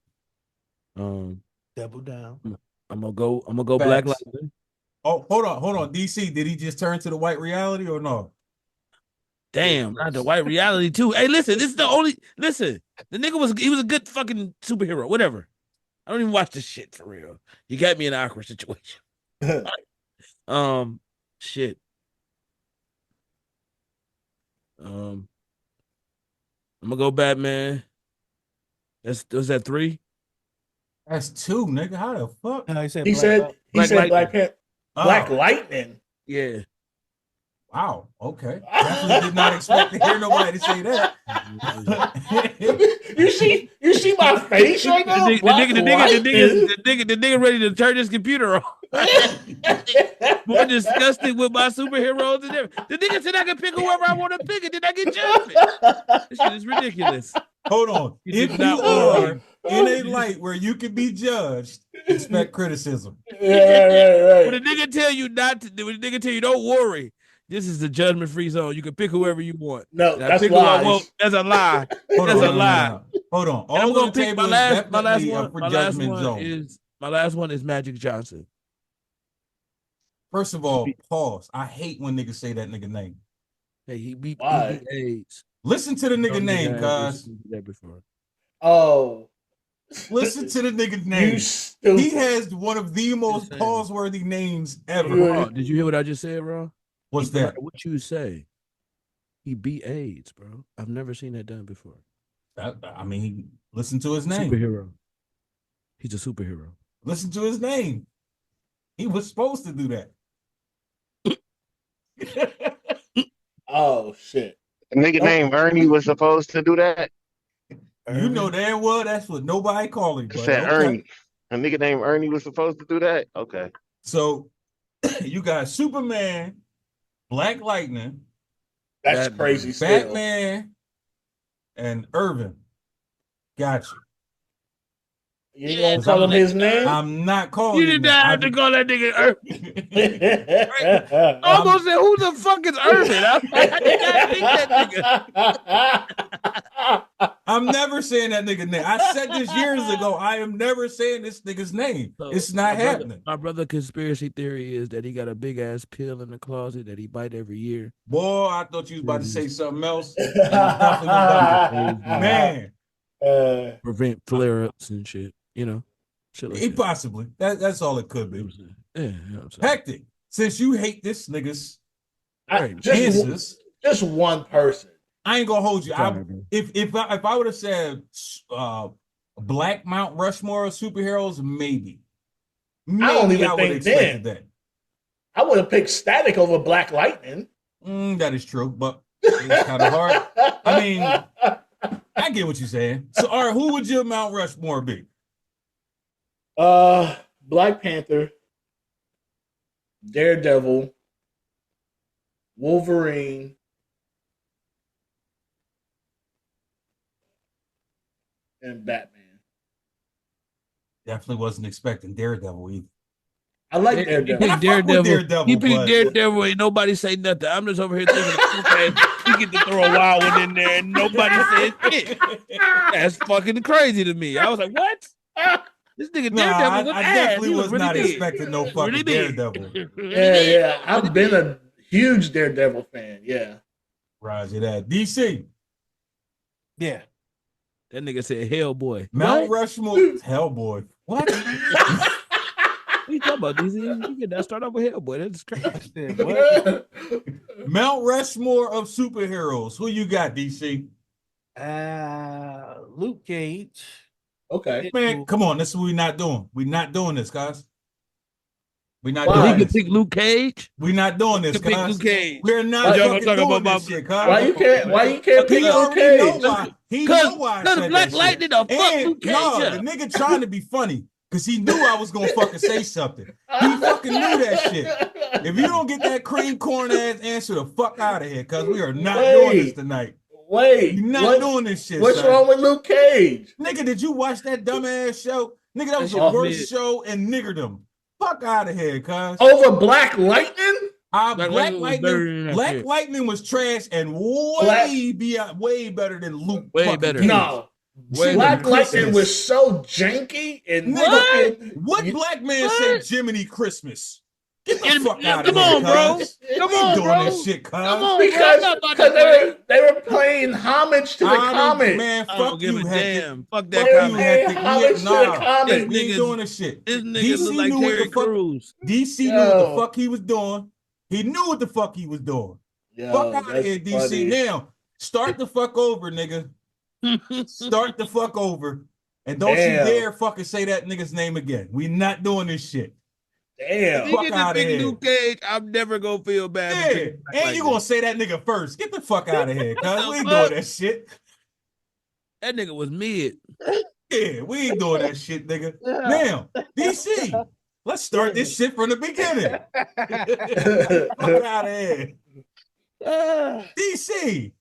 Double down. I'm gonna go Black Facts. Lightning. Oh, hold on. DC, did he just turn to the white reality or no? Damn, not the white reality too. Hey, listen, this is the only listen. The nigga was a good fucking superhero. Whatever. I don't even watch this shit for real. You got me in an awkward situation. Shit. I'm gonna go Batman. Was that 3? That's 2, nigga. How the fuck? No, he said He Black said. Lightning. He Black said Black Lightning. Panther. Black Lightning. Yeah. Wow. Okay. Definitely did not expect to hear nobody say that. You see my face right now. The Black Lightning. nigga ready to turn his computer off. More disgusted with my superheroes and everything. The nigga said I can pick whoever I want to pick, and then I get judgment. This shit is ridiculous. Hold on. You If did you not are warn. in a light where you can be judged, expect criticism. right. When the nigga tell you not to, when the nigga tell you don't worry, this is the judgment-free zone. You can pick whoever you want. No, And I that's pick who I lies. want. That's a lie. Hold That's on. a lie. No. Hold on. And All I'm on gonna the pick table my is last definitely one. a for My last judgment one zone. my last one is Magic Johnson. First of all, pause. I hate when niggas say that nigga name. Hey, he beat Why? AIDS. Listen to the nigga name, cuz. That before. Oh, Listen to the nigga you name. stupid. He has one of the most saying. pause-worthy names ever. Bro, did you hear what I just said, bro? What's No that? matter what you say, he beat AIDS, bro. I've never seen that done before. I mean, listen to his name. Superhero. He's a superhero. Listen to his name. He was supposed to do that. Oh shit. A nigga named Ernie was supposed to do that. You know damn well that's what nobody call him. It But said okay. Ernie. A nigga named Ernie was supposed to do that? Okay. So you got Superman, Black Lightning, That's Batman. crazy. Still. Batman, and Irvin. Gotcha. You ain't gonna tell him his name? I'm not calling You him did not have to call that nigga Irvin. I almost said, who the fuck is Irvin? I did not think that nigga. I'm never saying that nigga name. I said this years ago. I am never saying this nigga's name. So, It's not happening. My brother conspiracy theory is that he got a big ass pill in the closet that he bite every year. Boy, I thought you was about to say something else. Man, Prevent flare ups and shit. You know, shit like he that. possibly. That's all it could You know be. what I'm saying? Yeah, you know what I'm saying? Hectic. Since you hate this nigga's just answers, one person. I ain't gonna hold you. Sorry, bro. If I would have said Black Mount Rushmore of superheroes, maybe. I don't even would think have expected that. I would have picked Static over Black Lightning. That is true, but it's kind of hard. I mean, I get what you're saying. So, all right, who would your Mount Rushmore be? Black Panther, Daredevil, Wolverine, and Batman. Definitely wasn't expecting Daredevil either. I like He Daredevil. And I picked fuck with Daredevil. He picked but- Daredevil. Ain't nobody say nothing. I'm just over here thinking, okay, he get to throw a wild one in there, and nobody said shit. That's fucking crazy to me. I was like, what? This nigga Nah, Daredevil was I ass. definitely He was really not big. expecting no fucking Really big. Daredevil. Yeah. I've been a huge Daredevil fan. Yeah. Roger that. DC, Yeah. That nigga said Hellboy. Mount What? Rushmore, Hellboy. What? What you talking about, DC? You get that start off with Hellboy. That's crazy. I said, what? Mount Rushmore of superheroes. Who you got, DC? Luke Cage. Okay. Man, come on. This is what we're not doing. We're not doing this, guys. We're not Why? He doing could this. pick Luke Cage. We're not doing He this, could pick guys. Luke Cage. We're not Why y'all fucking gonna talk doing about this my- shit, guys. Why you can't pick He Luke already know Cage? why. He know why I Because said Black that Lightning shit. done fuck And Luke Cage no, up. the nigga trying to be funny because he knew I was gonna fucking say something. He fucking knew that shit. If you don't get that cream corn ass answer, the fuck out of here, cause we are not doing this tonight. Wait, We're not doing this shit. what's son. wrong with Luke Cage? Nigga, did you watch that dumbass show? Nigga, that was That the shit worst mid. show in niggerdom. Fuck out of here, cuz. Over Black Lightning? Black Lightning was better than that Black shit. Lightning was trash and way better than Luke. Way fucking better. Cage. No. Way Black better. Lightning was so janky and What? fucking- What black man What? said Jiminy Christmas? Get the Yeah, fuck yeah, out of come here, on, bro. cuz. Come We ain't on, doing bro. this shit, cuz. Come on, because bro. I'm not about to they were playing homage to the I don't- comic. Man, I don't fuck give you, a Hector. damn. Fuck They that were comment. playing Hector. homage to the Nah. comic. We ain't niggas- doing this shit. This nigga DC look like knew what Terry the fuck. Crews. DC knew what the Yo. fuck he was doing. He knew what the fuck he was doing. Yo, Fuck out of that's here, DC. funny. Now, start the fuck over, nigga. Start the fuck over. And don't Damn. you dare fucking say that nigga's name again. We not doing this shit. Damn. He Fuck get to outta pick here. Luke Cage. I'm never gonna feel bad. for Yeah. picking Black And Lightning. you gonna say that nigga first. Get the fuck out of here, cuz the we ain't fuck? doing that shit. That nigga was mid. Yeah, we ain't doing that shit, nigga. Now, DC, let's start this shit from the beginning. Fuck out of here. DC,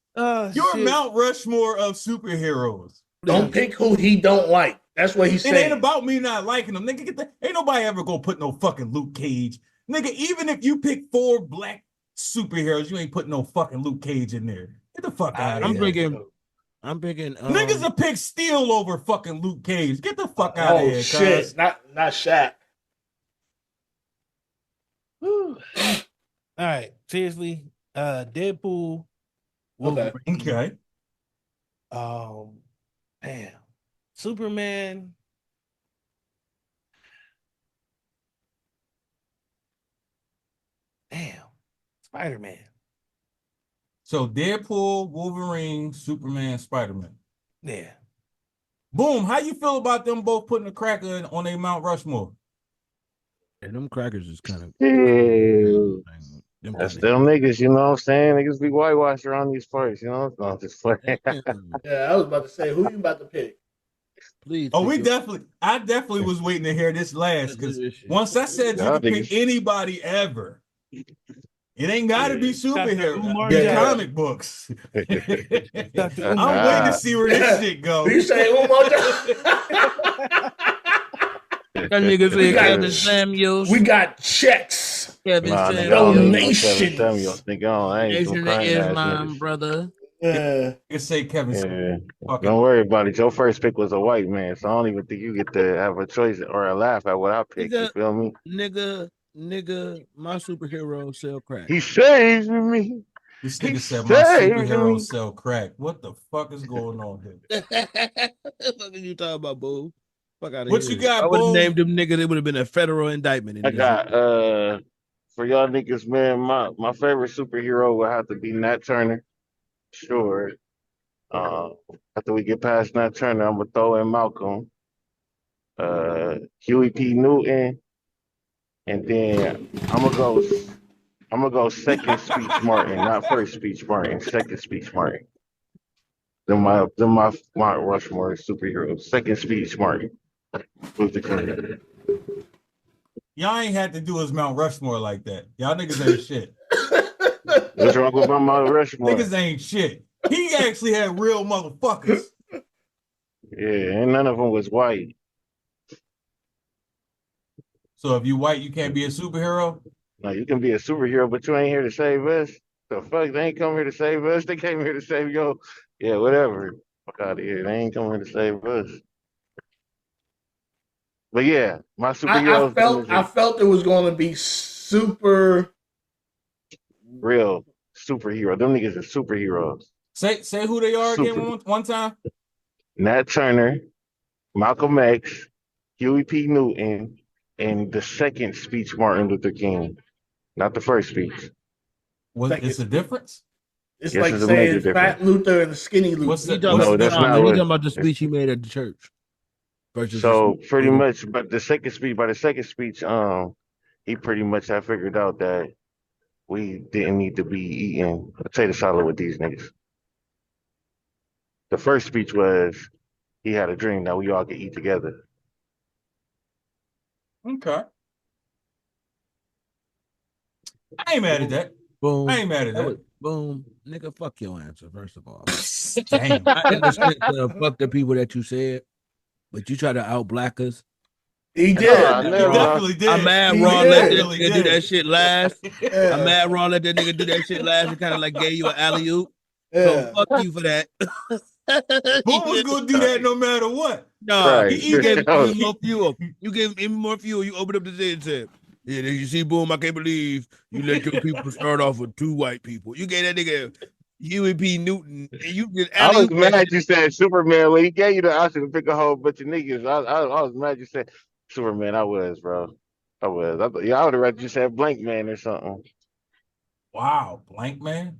you're Mount Rushmore of superheroes. Don't pick who he don't like. That's what he's It saying. ain't about me not liking them. Nigga, ain't nobody ever gonna put no fucking Luke Cage. Nigga, even if you pick 4 black superheroes, you ain't putting no fucking Luke Cage in there. Get the fuck out of I'm here. picking. Niggas will pick Steel over fucking Luke Cage. Get the fuck out of Oh here, shit! cuz. Not Shaq. All right. Seriously. Deadpool. Okay. Wolverine, Okay. Damn. Superman. Damn. Spider-Man. So Deadpool, Wolverine, Superman, Spider-Man. Yeah. Boom. How you feel about them both putting a cracker on a Mount Rushmore? And them crackers is kind of. Ew. That's them niggas, you know what I'm saying? Niggas be whitewashed around these parts, you know? No, I'm just playing. Yeah, I was about to say, who you about to pick? Please. Oh, I definitely was waiting to hear this last because once I said you Y'all could pick niggas. anybody ever, it ain't got to be superhero, Umar be Johnson. comic books. Dr. I'm Umar waiting to Johnson. see where this shit goes. You say Umar That nigga We said got- Kevin Samuels. We got checks. Kevin Nah, nigga, I Samuels. don't know Kevin Donations. Samuels. Nigga, I ain't some Nation of crying ass Islam, niggas. brother. Yeah. You say Kevin. Yeah. Fucking- Don't worry about it. Your first pick was a white man, so I don't even think you get to have a choice or a laugh at what I picked. You Nigga. feel me? Nigga, my superhero sell crack. He saved me. This He nigga said my saved superheroes me. sell crack. What the fuck is going on here? What the fuck are you talking about, boo? Fuck out of What here. you got, I would have Bo? named them niggas. It would have been a federal indictment. I got for y'all niggas, man, my favorite superhero would have to be Nat Turner. Sure. After we get past Nat Turner, I'm gonna throw in Malcolm, Huey P. Newton, and then I'm gonna go second speech Martin, not first speech Martin, second speech Martin. Then my Mount Rushmore superheroes. Second speech Martin. Luther King. Y'all ain't had to do his Mount Rushmore like that. Y'all niggas ain't shit. What's wrong with my Mount Rushmore? Niggas ain't shit. He actually had real motherfuckers. Yeah, and none of them was white. So if you white, you can't be a superhero? No, you can be a superhero, but you ain't here to save us. The fuck, they ain't come here to save us. They came here to save yo. Yeah, whatever. Fuck out of here. They ain't come here to save us. But yeah, my superheroes. I felt it was going to be super real superhero. Them niggas are superheroes. Say who they are again one time. Nat Turner, Malcolm X, Huey P. Newton, and the second speech Martin Luther King, not the first speech. It's a difference? It's yes, like it's saying Fat Luther and Skinny Luther. No, that's not he what. talking about the speech he made at the church. So pretty much, but the second speech, he pretty much had figured out that we didn't need to be eating potato salad with these niggas. The first speech was he had a dream that we all could eat together. Okay. I ain't mad at that. Boom. I ain't mad at that. Boom. Nigga, fuck your answer, first of all. Damn. I understand fuck the people that you said, but you try to out-black us. He did. He definitely did. I'm mad Raw let that nigga do that shit last. Yeah. I'm mad Raw let that nigga do that shit last. He kind of like gave you an alley-oop. Yeah. So fuck you for that. Who was gonna do that no matter what? No, Right. you gave him more fuel. You gave him more fuel. You opened up the thing and said, "Yeah, you see, boom. I can't believe you let your people start off with 2 white people. You gave that nigga Huey P. Newton, and you did. I was mad you said Superman when he gave you the option to pick a whole bunch of niggas. I was mad you said Superman. I was, bro. I would have rather you said Blank Man or something. Wow, Blank Man.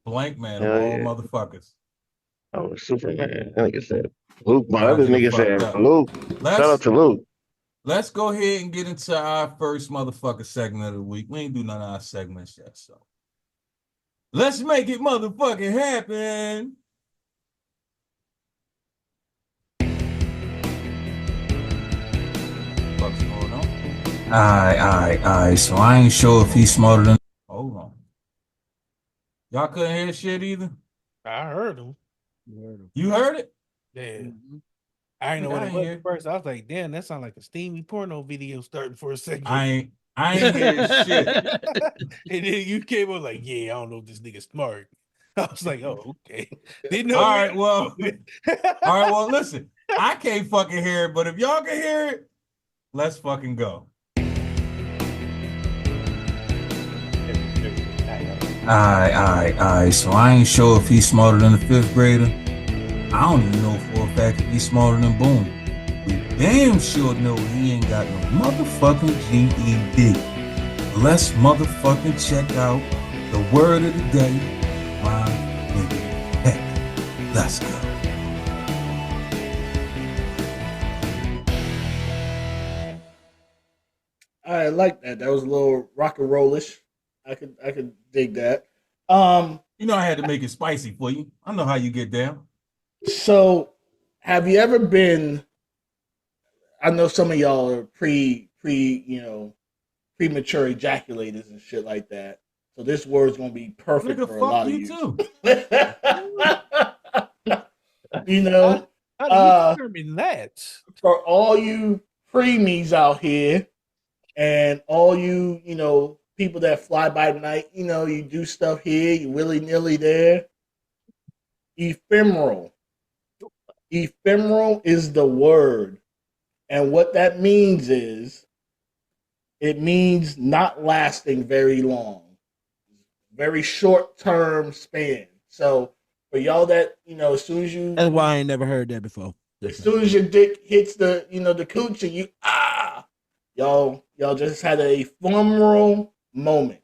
Blank Man Hell of all yeah. motherfuckers. Oh, Superman. That nigga said Luke. My other nigga said Luke. Shout out to Luke. Let's go ahead and get into our first motherfucker segment of the week. We ain't do none of our segments yet, so let's make it motherfucking happen. What's going on? Aye. So I ain't sure if he's smarter than. Hold on. Y'all couldn't hear shit either? I heard him. You heard it? Yeah. I didn't know what it was at first. I was like, damn, that sounds like a steamy porno video starting for a second. I ain't hearing shit. And then you came up like, yeah, I don't know if this nigga's smart. I was like, oh, okay. Didn't know. All right, well, listen. I can't fucking hear it, but if y'all can hear it, let's fucking go. Aye. So I ain't sure if he's smarter than the 5th grader. I don't even know for a fact if he's smarter than Boom. We damn sure know he ain't got no motherfucking GED. Let's motherfucking check out the word of the day. My nigga. Heck, let's go. All right, I like that. That was a little rock and rollish. I could dig that. You know I had to make it spicy for you. I know how you get down. So have you ever been? I know some of y'all are premature ejaculators and shit like that. So this word's gonna be perfect Nigga, for a fuck lot of you you. too. You know, How do you determine that? for all you preemies out here, and all you people that fly by night, you do stuff here, you willy nilly there. Ephemeral. Ephemeral is the word, and what that means is it means not lasting very long, very short term span. So for y'all that as soon as you That's why I ain't never heard that before. as soon as your dick hits the the cooch and y'all just had a ephemeral moment.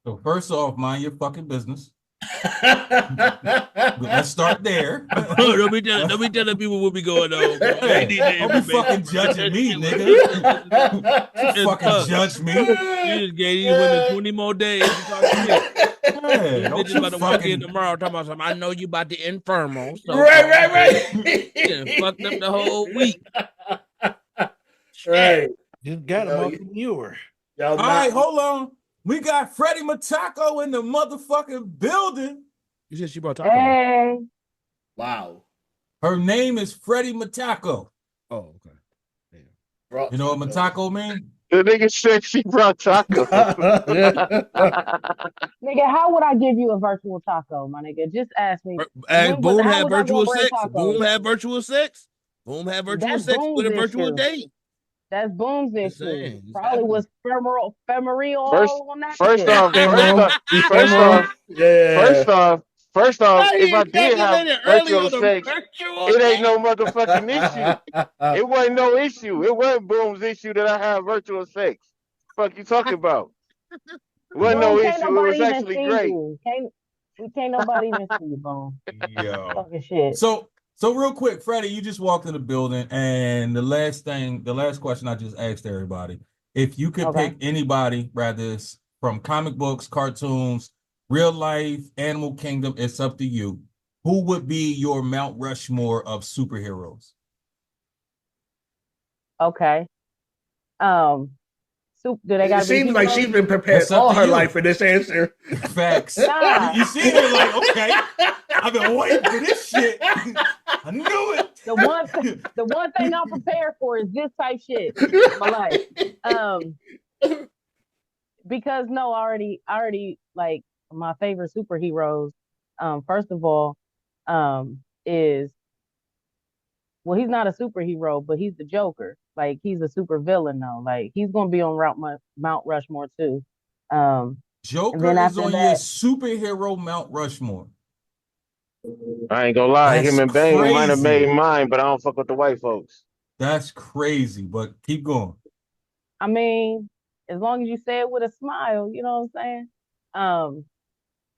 So first off, mind your fucking business. Let's start there. Don't be telling people what be going on. Bro. They need the Don't be fucking information, bro. judging me, nigga. You fucking judge me. You just gave these women 20 more days to talk shit. Yeah, don't Bitches you about to walk in fucking tomorrow talking about something. I know you about the infernal. So right. You done fucked up the whole week. Right. Just got him off the manure. Y'all All right, hold on. We got Freddie Matako in the motherfucking building. You said she brought taco. Hey, Wow. Her name is Freddie Matako. Oh, okay. You know what Matako mean? The nigga said she brought taco. nigga, how would I give you a virtual taco, my nigga? Just ask me. Boom how had was I virtual gonna bring sex. tacos? Boom had virtual sex. Boom had virtual That's sex with a Boom's virtual issue. date. That's Boom's Just issue. saying, it's Probably was femoral First, on that first shit. off, if I did have virtual sex, it ain't no motherfucking issue. It wasn't no issue. It wasn't Boom's issue that I have virtual sex. Fuck you talking about? It wasn't no Boom, can't issue. It nobody was even actually see great. you. Can't nobody even see you, Boom. Yo. Fucking shit. So real quick, Freddie, you just walked in the building, and the last question I just asked everybody, if you could Okay. pick anybody, rather it's from comic books, cartoons, real life, Animal Kingdom, it's up to you. Who would be your Mount Rushmore of superheroes? Okay. Do they gotta It seems be like heroes? she's been prepared That's up all to her you. life for this answer. Facts. Nah. You see it like, okay, I've been waiting for this shit. I knew it. The one thing I'm prepared for is this type shit in my life. Because no, I already like my favorite superheroes. First of all, is he's not a superhero, but he's the Joker. Like he's a super villain though. Like he's gonna be on Mount Rushmore too. Joker then is after on your that- superhero Mount Rushmore. I ain't gonna lie. That's Him and Bane might have crazy. made mine, but I don't fuck with the white folks. That's crazy, but keep going. I mean, as long as you say it with a smile, you know what I'm saying?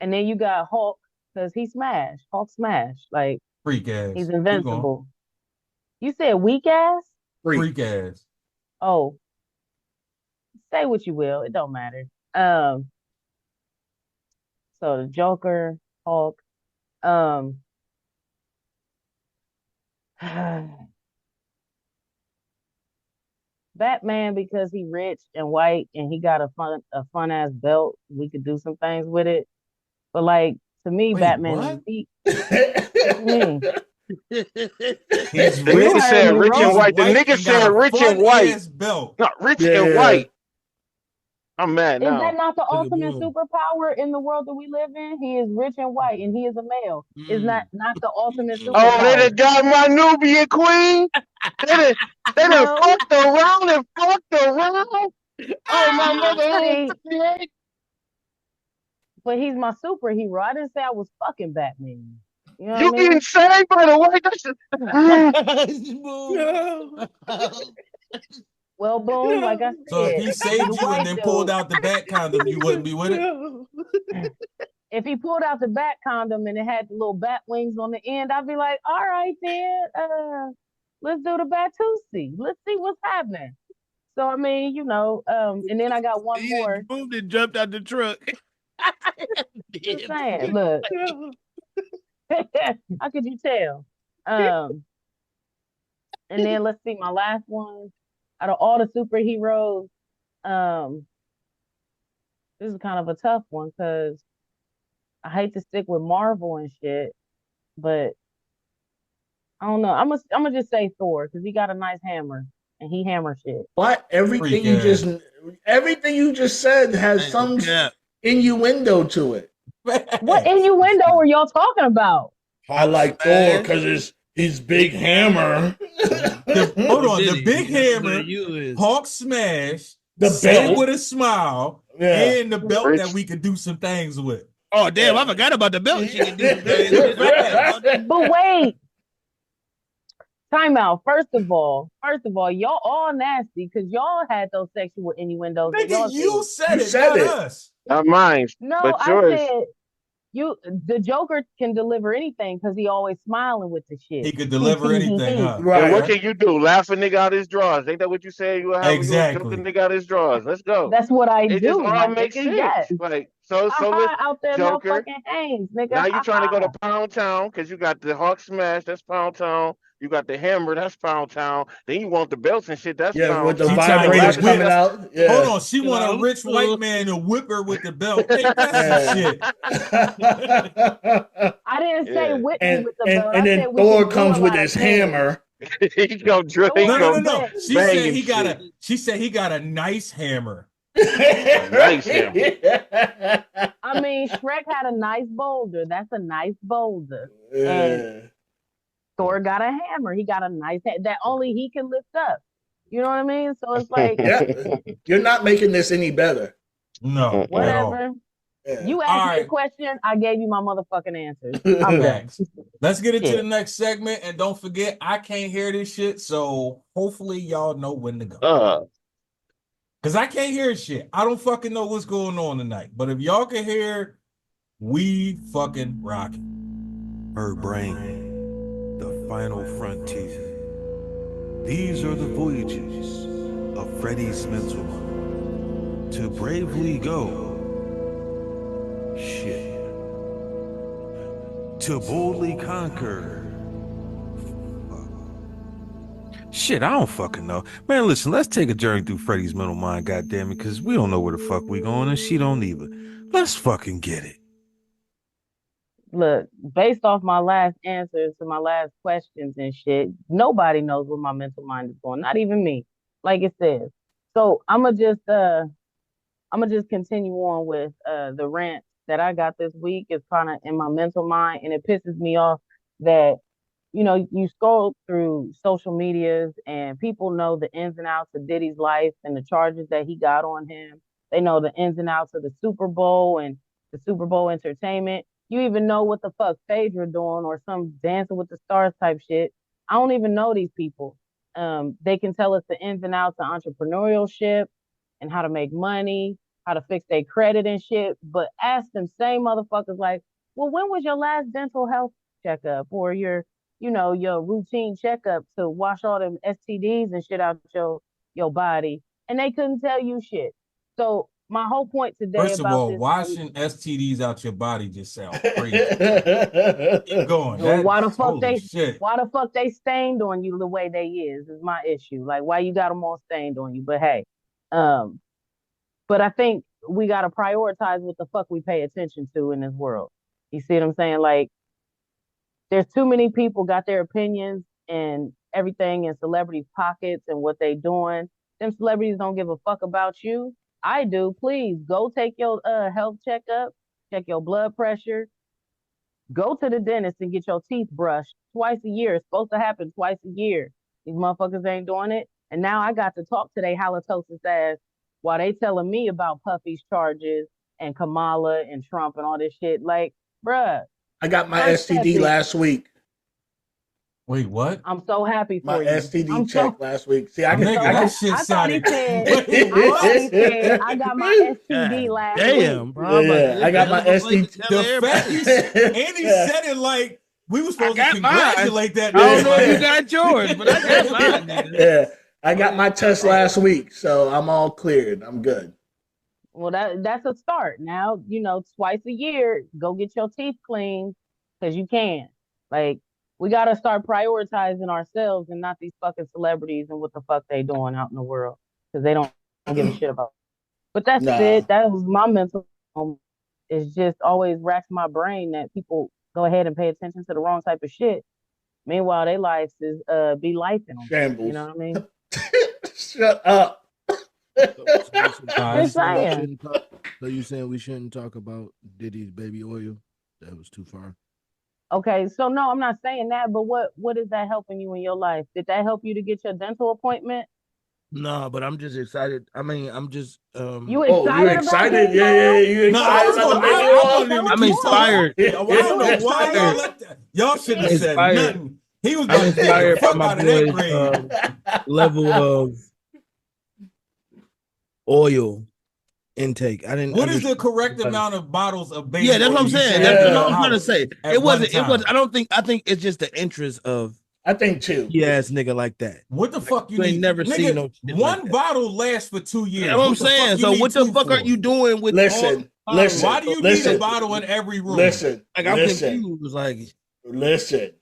And then you got Hulk, because he smashed. Hulk smashed. Like Freak ass. he's Keep going. invincible. You said weak ass? Freak ass. Oh. Say what you will, it don't matter. So the Joker, Hulk, Batman, because he rich and white and he got a fun ass belt. We could do some things with it. But like to me, Wait, Batman what? is weak. What you mean? He's The nigga said me rich and wrong. white. The nigga and got said a rich and white. fun-ass belt. Not rich Yeah. and white. I'm mad Is now. that not the Look at ultimate Boom. superpower in the world that we live in? He is rich and white, and he is a male. Is not the ultimate Mm. superpower? Oh, they done got my Nubian queen. They done No. fucked around and fucked around. Oh, my mother. See, but he's my superhero. I didn't say I was fucking Batman. You know You what I mean? getting saved by the way? Well, Boom, like I said, So if he saved the you and white then dude. pulled out the bat condom, you wouldn't be with it? If he pulled out the bat condom and it had the little bat wings on the end, I'd be like, all right then, let's do the Batusi. Let's see what's happening. So I mean, and then I got one more. Moved and jumped out the truck. Just saying, look. How could you tell? And then let's see, my last one. Out of all the superheroes, this is kind of a tough one because I hate to stick with Marvel and shit, but I don't know. I'm gonna just say Thor because he got a nice hammer and he hammer shit. But everything you just said has some innuendo to it. What innuendo are y'all talking about? I like Thor because his big hammer. Hold on, the big hammer, Hulk smash, the belt with a smile, and the belt that we could do some things with. Oh damn! I forgot about the belt. She can do some things with. But wait, time out. First of all, y'all all nasty because y'all had those sexual innuendos. Nigga, you said it, not us. Not mine. No, but yours. I said. The Joker can deliver anything because he always smiling with the shit. He could deliver anything, huh? Right. And what can you do? Laugh a nigga out his drawers. Ain't that what you say? You have exactly. A nigga out his drawers. Let's go. That's what I do. It just all makes sense. Yes. Like so out there, Joker. Motherfucking Haynes, nigga. Now you trying to go to Pound Town because you got the Hulk smash. That's Pound Town. You got the hammer, that's Pound Town. Then you want the belts and shit, that's Pound with the Town. vibrators coming out. Yeah. Hold on, she want a rich white man to whip her with the belt. That's shit. I didn't say whip me with the belt. And then Thor comes with his hammer. He go drill. No. She said he got a nice hammer. Nice hammer. I mean, Shrek had a nice boulder. That's a nice boulder. Yeah. And Thor got a hammer. He got a nice that only he can lift up. You know what I mean? So it's like, you're not making this any better. No, whatever. Yeah. You asked me a question, I gave you my motherfucking answers. Let's get into the next segment, and don't forget, I can't hear this shit, so hopefully y'all know when to go. Cause I can't hear shit. I don't fucking know what's going on tonight. But if y'all can hear, we fucking rocking. Her brain. The final frontier. These are the voyages of Freddie's mental mind. To bravely go. Shit. To boldly conquer. Shit, I don't fucking know. Man, listen, let's take a journey through Freddie's mental mind, goddammit, because we don't know where the fuck we going, and she don't either. Let's fucking get it. Look, based off my last answers to my last questions and shit, nobody knows where my mental mind is going. Not even me, like it says. So I'ma just continue on with the rant that I got this week. Is kind of in my mental mind, and it pisses me off that you scroll through social medias and people know the ins and outs of Diddy's life and the charges that he got on him. They know the ins and outs of the Super Bowl and the Super Bowl entertainment. You even know what the fuck Phaedra doing or some Dancing with the Stars type shit. I don't even know these people. They can tell us the ins and outs of entrepreneurship and how to make money, how to fix their credit and shit. But ask them same motherfuckers like, well, when was your last dental health checkup or your routine checkup to wash all them STDs and shit out your body? And they couldn't tell you shit. So my whole point today. First of all, washing STDs out your body just sounds crazy. Keep going. Well, why the fuck they stained on you the way they is my issue. Like, why you got them all stained on you? But hey, but I think we gotta prioritize what the fuck we pay attention to in this world. You see what I'm saying? Like, there's too many people got their opinions and everything in celebrities' pockets and what they doing. Them celebrities don't give a fuck about you. I do. Please go take your health checkup, check your blood pressure, go to the dentist and get your teeth brushed twice a year. It's supposed to happen twice a year. These motherfuckers ain't doing it. And now I got to talk to they halitosis ass while they telling me about Puffy's charges and Kamala and Trump and all this shit. Like, bruh. I got my STD last week. Wait, what? I'm so happy for my you. My STD check last week. See, I that shit sounded. I got my STD last week. Damn, bro. Yeah, I got my STD. And he said it like we were supposed to congratulate that. I don't know if you got yours, but I got mine. Yeah, I got my test last week, so I'm all cleared. I'm good. Well, that's a start. Now, twice a year, go get your teeth cleaned because you can. Like, we got to start prioritizing ourselves and not these fucking celebrities and what the fuck they doing out in the world because they don't give a shit about. But that's Nah. it. That was my mental. It's just always racks my brain that people go ahead and pay attention to the wrong type of shit. Meanwhile, their lives is be life in them. Shambles. You know what I mean? Shut up. Just saying. So you saying we shouldn't talk about Diddy's baby oil? That was too far. Okay, so no, I'm not saying that, but what is that helping you in your life? Did that help you to get your dental appointment? No, but I'm just excited. I mean, I'm just You excited? You excited? Yeah, you excited about the baby oil? I'm inspired. Y'all shouldn't have said nothing. He was I'm inspired by my boy's level of oil intake. I didn't. What is the correct amount of bottles of baby? Yeah, that's what I'm saying. That's what I'm trying to say. It wasn't. I think it's just the interest of. I think too. Yes, nigga, like that. What the fuck you ain't need? never seen no shit one like bottle lasts for 2 years. That's what I'm saying. So what the fuck are you doing with? Listen. Why do you need a bottle in every room? Listen. Like I'm confused. Like listen.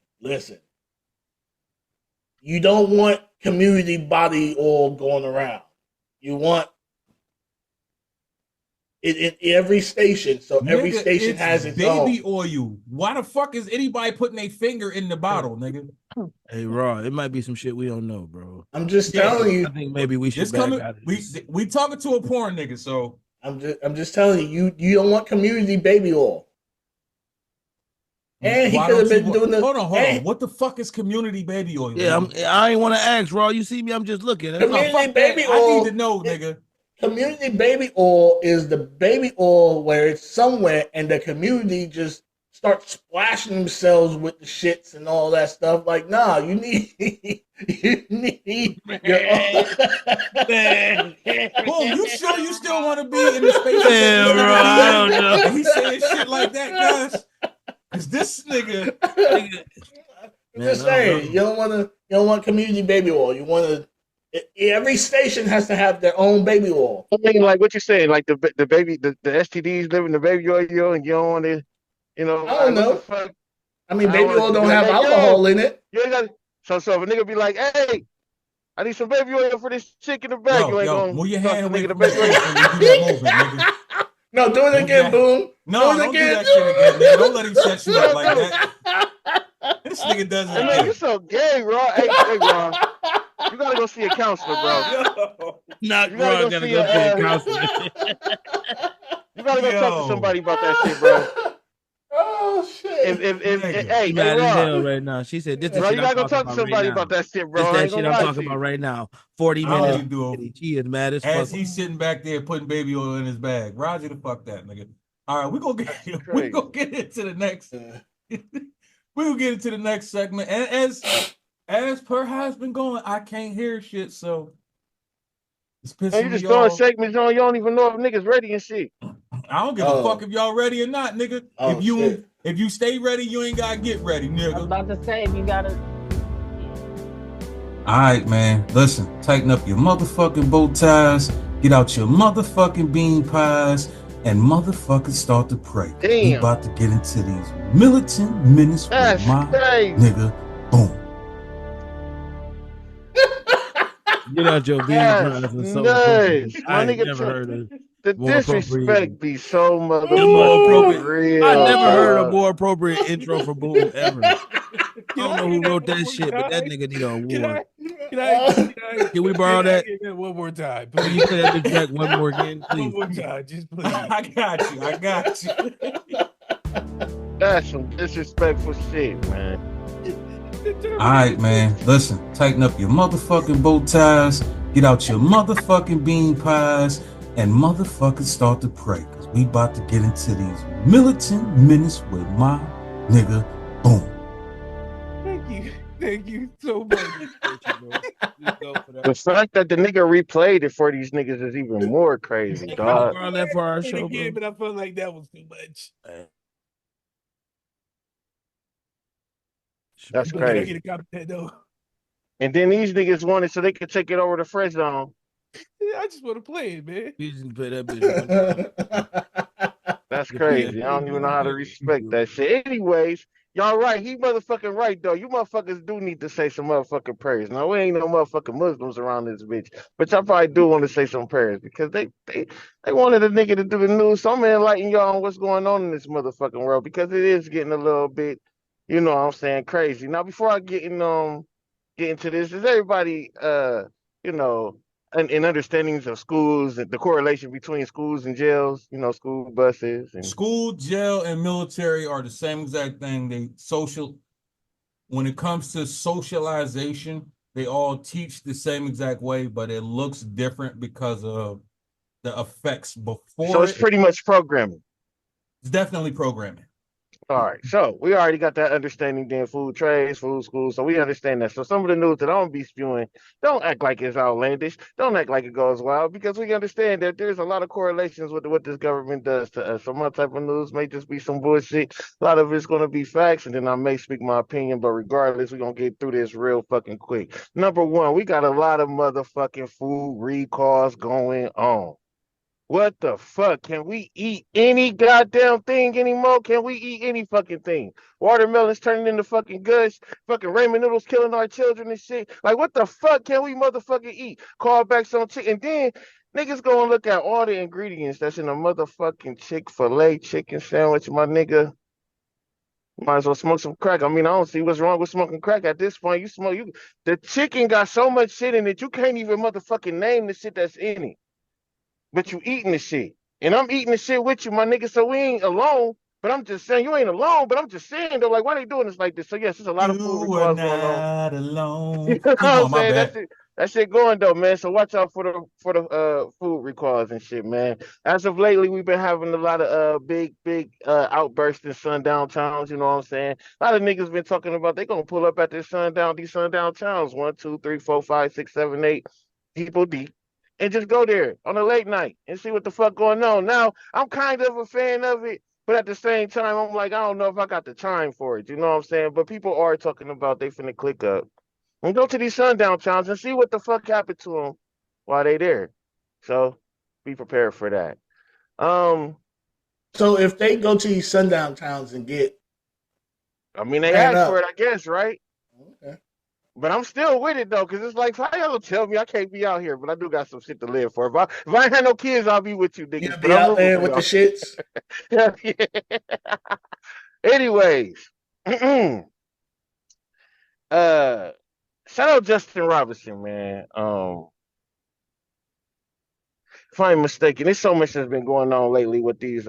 You don't want community body oil going around. You want it in every station. So every station has its baby own. oil. Why the fuck is anybody putting a finger in the bottle, nigga? Hey, Raw, it might be some shit we don't know, bro. I'm just telling you. I think maybe we should. We talking to a porn nigga, so I'm just telling you. You don't want community baby oil. And he why could have don't you been doing the. Hold on. What the fuck is community baby oil? Yeah, I ain't want to ask, Raw. You see me? I'm just looking. Community baby oil. I need to know, nigga. Community baby oil is the baby oil where it's somewhere and the community just start splashing themselves with the shits and all that stuff. Like, nah, you need your Well, you sure you still want to be in the space? Yeah, bro, I don't know. He saying shit like that, guys. Cause this nigga I'm just saying, you don't want community baby oil. You want to. Every station has to have their own baby oil. I mean, like what you're saying, like the baby, the STDs live in the baby oil, and you don't want to, I don't know. I mean, baby oil don't have alcohol in it. You ain't got. So if a nigga be like, "Hey, I need some baby oil for this chick in the back," you ain't gonna move your hand away from the baby oil. No, do it again, Boom. No, don't do that shit again, man. Don't let him set you up like that. This nigga does it. Man, you so gay, bro. Hey, bro. You gotta go see a counselor, bro. Not bro. Gotta go see a counselor. You gotta go talk to somebody about that shit, bro. Oh shit! Hey, mad bro. as hell right now. She said, "This is bro, shit you gotta I'm go talk to somebody right about that shit, bro. This that shit I'm talking about right now. 40 minutes. She is mad as fuck. As he's sitting back there putting baby oil in his bag. Roger the fuck that nigga. All right, we gonna get into the next. We'll get into the next segment. And as per how it's been going, I can't hear shit, so it's pissing you me just throwing off. segments on. You don't even know if niggas ready and shit. I don't give a fuck if y'all ready or not, nigga. If you stay ready, you ain't gotta get ready, nigga. I was about to say, if you gotta. All right, man. Listen, tighten up your motherfucking bow ties, get out your motherfucking bean pies, and motherfucking start to pray. Damn. We about to get into these militant minutes with my nigga. Boom. Get out your bean pies and so nice. I My nigga never heard of the more disrespect be so more motherfucking appropriate. real. I never heard a more appropriate intro for Boom ever. I don't know who wrote that shit, but that nigga need an award. Can we borrow that? One more time, Can please. you play that track one more again, please? One more time, just please. I got you. That's some disrespectful shit, man. All right, man. Listen, tighten up your motherfucking bow ties, get out your motherfucking bean pies, and motherfucking start to pray. Cause we about to get into these militant minutes with my nigga Boom. Thank you so much. The fact that the nigga replayed it for these niggas is even more crazy, dog. Borrow that for our show, Again, bro. but I felt like that was too much. That's Can I get crazy. a copy of that though? And then these niggas want it so they can take it over to Fresh Zone. Yeah, I just want to play it, man. You just play that bitch. That's crazy. I don't even know how to respect that shit. Anyways, y'all right. He motherfucking right, though. You motherfuckers do need to say some motherfucking prayers. Now, we ain't no motherfucking Muslims around this bitch, but y'all probably do want to say some prayers because they wanted a nigga to do the news. So I'm gonna enlighten y'all on what's going on in this motherfucking world because it is getting a little bit, you know what I'm saying, crazy. Now, before I get into this, is everybody you know, in understandings of schools and the correlation between schools and jails, you know, school buses and School, jail, and military are the same exact thing. When it comes to socialization, they all teach the same exact way, but it looks different because of the effects before. So it's pretty much programming. It's definitely programming. All right, so we already got that understanding then, food trades, food schools, so we understand that. So some of the news that I'm gonna be spewing, don't act like it's outlandish, don't act like it goes wild, because we understand that there's a lot of correlations with what this government does to us. So my type of news may just be some bullshit, a lot of it's gonna be facts, and then I may speak my opinion, but regardless, we're gonna get through this real fucking quick. Number one, we got a lot of motherfucking food recalls going on. What the fuck? Can we eat any goddamn thing anymore? Can we eat any fucking thing? Watermelons turning into fucking gush. Fucking ramen noodles killing our children and shit. Like, what the fuck can we motherfucking eat? Call back some chicken. And then niggas gonna look at all the ingredients that's in a motherfucking Chick-fil-A chicken sandwich, my nigga. Might as well smoke some crack. I mean, I don't see what's wrong with smoking crack at this point. The chicken got so much shit in it, you can't even motherfucking name the shit that's in it. But you eating the shit. And I'm eating the shit with you, my nigga. So we ain't alone. But I'm just saying, you ain't alone. But I'm just saying, though, like, why they doing this like this? So, yes, there's a lot of food recalls going on. Not alone. You know what I'm saying? That shit going, though, man. So watch out for the food recalls and shit, man. As of lately, we've been having a lot of big outbursts in sundown towns, you know what I'm saying? A lot of niggas been talking about they gonna pull up at these sundown towns. 1, 2, 3, 4, 5, 6, 7, 8 people deep. And just go there on a late night and see what the fuck going on. Now, I'm kind of a fan of it, but at the same time, I'm like, I don't know if I got the time for it. You know what I'm saying? But people are talking about they finna click up and go to these sundown towns and see what the fuck happened to them while they there. So be prepared for that. So if they go to these sundown towns and get, I mean, they asked for it, I guess, right? Okay. But I'm still with it though, because it's like, how y'all tell me I can't be out here, but I do got some shit to live for. If I ain't had no kids, I'll be with you, niggas. You'll be out there with the shits. Yeah. Anyways, shout out Justin Robinson, man. If I'm mistaken, there's so much that's been going on lately with these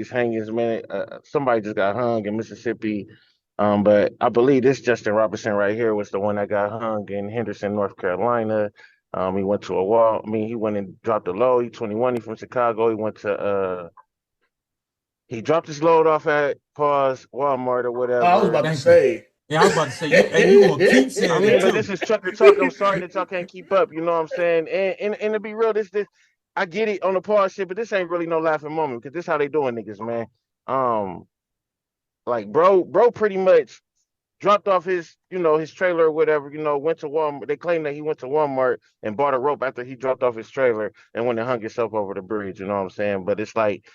hangings, man. Somebody just got hung in Mississippi. But I believe this Justin Robinson right here was the one that got hung in Henderson, North Carolina. He went to a wall. I mean, he went and dropped a load. He's 21. He's from Chicago. He went to he dropped his load off at Walmart or whatever. I was about to say. Yeah, I was about to say, you gonna keep saying I mean, but this is Trucker Talk. I'm sorry that y'all can't keep up. You know what I'm saying? And to be real, this I get it on the pause shit, but this ain't really no laughing moment because this how they doing niggas, man. Like bro pretty much dropped off his trailer or whatever, went to Walmart. They claim that he went to Walmart and bought a rope after he dropped off his trailer and went and hung himself over the bridge, you know what I'm saying? But it's like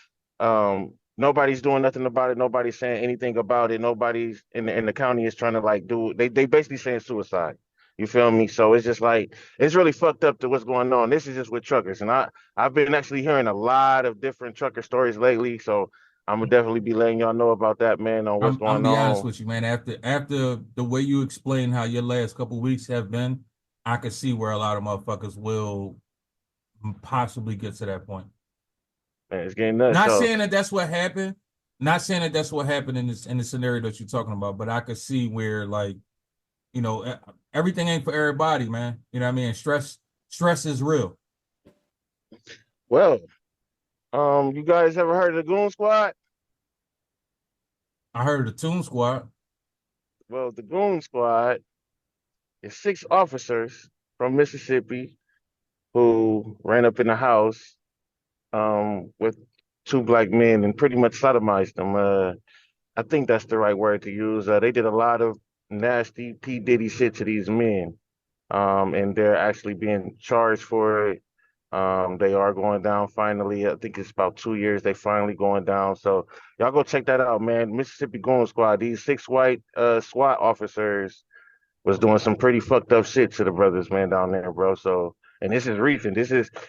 nobody's doing nothing about it, nobody's saying anything about it, nobody's in the county is trying to like do they basically saying suicide. You feel me? So it's just like it's really fucked up to what's going on. This is just with truckers. And I've been actually hearing a lot of different trucker stories lately. So I'm gonna definitely be letting y'all know about that, man, on what's going on. I'll be honest with you, man. After the way you explain how your last couple of weeks have been, I can see where a lot of motherfuckers will possibly get to that point. Man, it's getting nuts. Not saying that that's what happened. Not saying that that's what happened in the scenario that you're talking about, but I could see where like, everything ain't for everybody, man. You know what I mean? Stress is real. Well, you guys ever heard of the Goon Squad? I heard of the Toon Squad. Well, the Goon Squad is 6 officers from Mississippi who ran up in the house with 2 black men and pretty much sodomized them. I think that's the right word to use. They did a lot of nasty P. Diddy shit to these men. and they're actually being charged for it. They are going down finally. I think it's about 2 years. They finally going down. So y'all go check that out, man. Mississippi Goon Squad. These 6 white SWAT officers was doing some pretty fucked up shit to the brothers, man, down there, bro. So, and this is recent.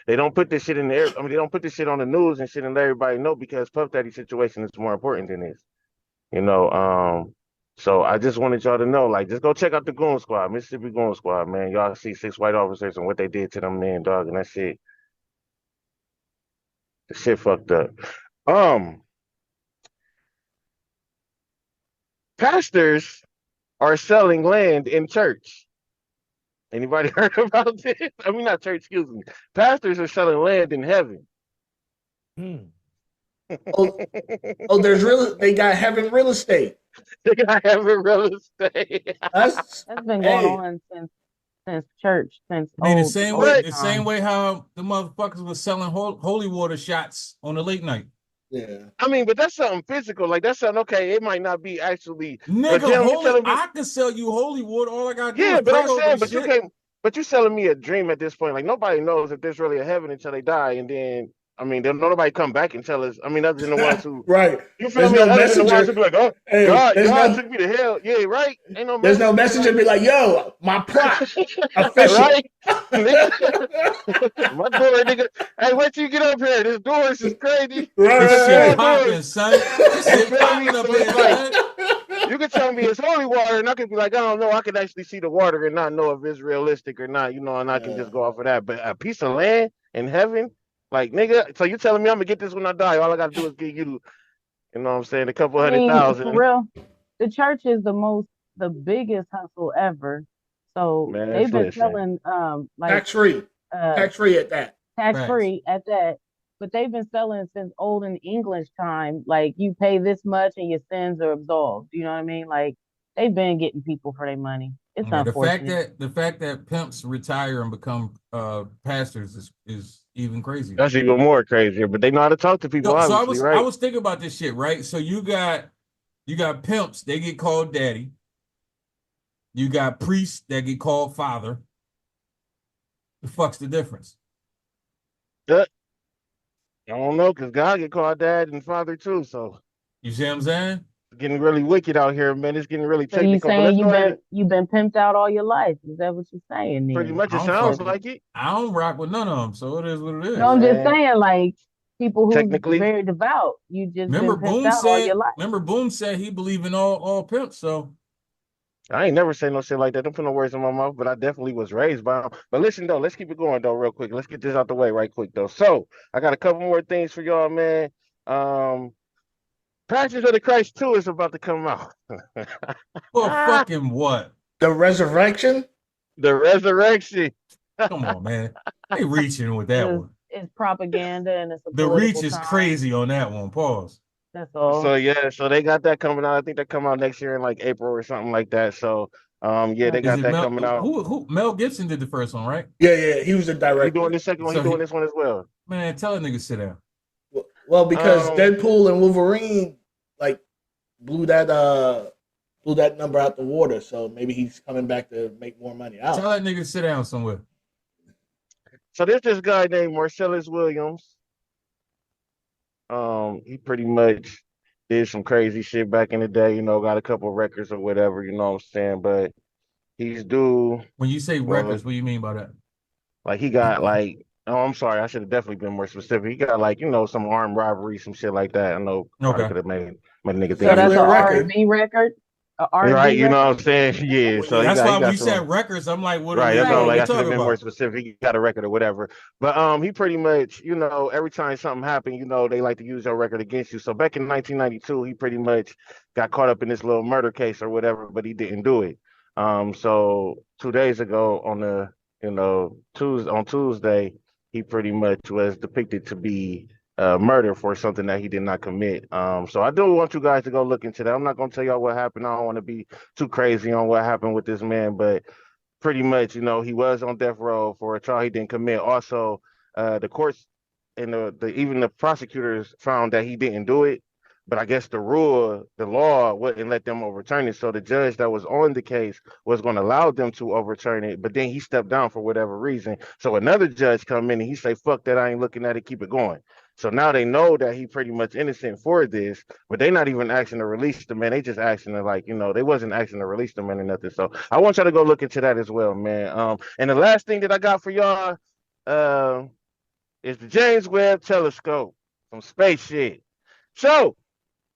They don't put this shit in the air. I mean, they don't put this shit on the news and shit and let everybody know because Puff Daddy situation is more important than this, you know. So I just wanted y'all to know, like, just go check out the Goon Squad, Mississippi Goon Squad, man. Y'all see 6 white officers and what they did to them men, dog, and that shit, the shit fucked up. Pastors are selling land in church. Anybody heard about this? I mean, not church, excuse me. Pastors are selling land in heaven. Oh, they got heaven real estate. They got heaven real estate. That's been going on since church, since I mean, old, the same way how the motherfuckers were selling holy water shots on the late night. Yeah. I mean, but that's something physical. Like, that's something, okay, it might not be actually. Nigga, I can sell you holy water. All I got to do is pray over the shit. But you're selling me a dream at this point. Like, nobody knows if there's really a heaven until they die. And then, I mean, there's nobody come back and tell us. I mean, other than the ones who. Right. You feel me? No other than the ones messenger. who be like, oh, Hey, God took me to hell. Yeah, right? Ain't no There's no messenger be like, yo, my plot. Official. Right? My door, nigga. Hey, wait till you get up here. This Doris is crazy. This shit popping, son. This shit popping up here, man. You can tell me it's holy water, and I can be like, I don't know. I can actually see the water and not know if it's realistic or not, you know, and I can just go off of that. But a piece of land in heaven, like, nigga, so you telling me I'm gonna get this when I die? All I gotta do is give you, you know what I'm saying, a couple $100,000. For real, the church is the biggest hustle ever. So Man, they've been listen. selling like tax-free at that. Tax-free at that. But they've been selling since olden English time. Like, you pay this much and your sins are absolved. You know what I mean? Like, they've been getting people for their money. It's unfortunate. The fact that pimps retire and become pastors is even crazier. That's even more crazier. But they know how to talk to people. So Obviously, I was thinking about this shit, right? So you got pimps, they get called daddy. You got priests that get called father. The fuck's the difference? I don't know, because God get called dad and father too. So you see what I'm saying? It's getting really wicked out here, man. It's getting really So you technical. saying you've been pimped out all your life? Is that what you're saying? Pretty much, it sounds like it. I don't rock with none of them, so it is what it is. No, I'm just saying, like, people who's Technically. very devout. You just Remember been pimped out all your life. Remember Boone said he believe in all pimps, so I ain't never say no shit like that. Don't put no words in my mouth, but I definitely was raised by them. But listen, though, let's keep it going, though, real quick. Let's get this out the way right quick, though. So I got a couple more things for y'all, man. Passions of the Christ 2 is about to come out. Well, fucking what? The resurrection? The resurrection. Come on, man. They reaching with that one. It's propaganda and it's a The reach is time. crazy on that one. Pause. That's all. So yeah, so they got that coming out. I think they come out next year in like April or something like that. So yeah, they got that coming out. Who Mel Gibson did the first one, right? Yeah, he was the director. He doing the second one. So He doing this one as well. Man, tell a nigga sit down. Well, because Deadpool and Wolverine like blew that number out the water, so maybe he's coming back to make more money. Tell that nigga sit down somewhere. So there's this guy named Marcellus Williams. He pretty much did some crazy shit back in the day, you know, got a couple records or whatever, you know what I'm saying? But he's due. When you say records, what do you mean by that? Like he got like, oh, I'm sorry, I should have definitely been more specific. He got like, you know, some armed robbery, some shit like that. I know Okay. could have made a nigga think. So that's an record. R&B record? A R&B Right, you know record? what I'm saying? Yeah. So That's why when got you some, said records, I'm like, what right, are that's why we I should have talking been more about? specific. He got a record or whatever. But he pretty much, you know, every time something happened, you know, they like to use your record against you. So back in 1992, he pretty much got caught up in this little murder case or whatever, but he didn't do it. So 2 days ago on Tuesday, he pretty much was depicted to be murder for something that he did not commit. So I do want you guys to go look into that. I'm not gonna tell y'all what happened. I don't want to be too crazy on what happened with this man, but pretty much, you know, he was on death row for a trial he didn't commit. Also, the courts and even the prosecutors found that he didn't do it. But I guess the law wouldn't let them overturn it. So the judge that was on the case was going to allow them to overturn it, but then he stepped down for whatever reason. So another judge come in and he say, "Fuck that! I ain't looking at it. Keep it going." So now they know that he pretty much innocent for this, but they not even asking to release the man. They just asking to they wasn't asking to release the man or nothing. So I want y'all to go look into that as well, man. And the last thing that I got for y'all, is the James Webb Telescope from space shit. So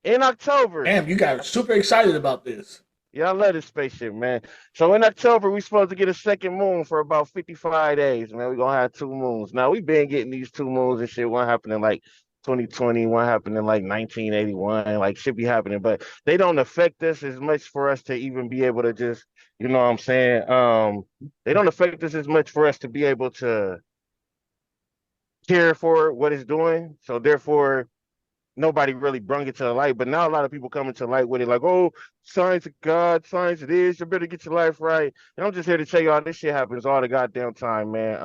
in October. Damn, you got super excited about this. Yeah, I love this spaceship, man. So in October, we supposed to get a second moon for about 55 days, man. We're going to have 2 moons. Now, we've been getting these 2 moons and shit. One happened in like 2020, one happened in like 1981. Like, shit be happening. But they don't affect us as much for us to even be able to just, you know what I'm saying? They don't affect us as much for us to be able to care for what it's doing. So therefore, nobody really brung it to the light, but now a lot of people coming to light with it, like, oh, science of God, science it is. You better get your life right. And I'm just here to tell y'all this shit happens all the goddamn time, man.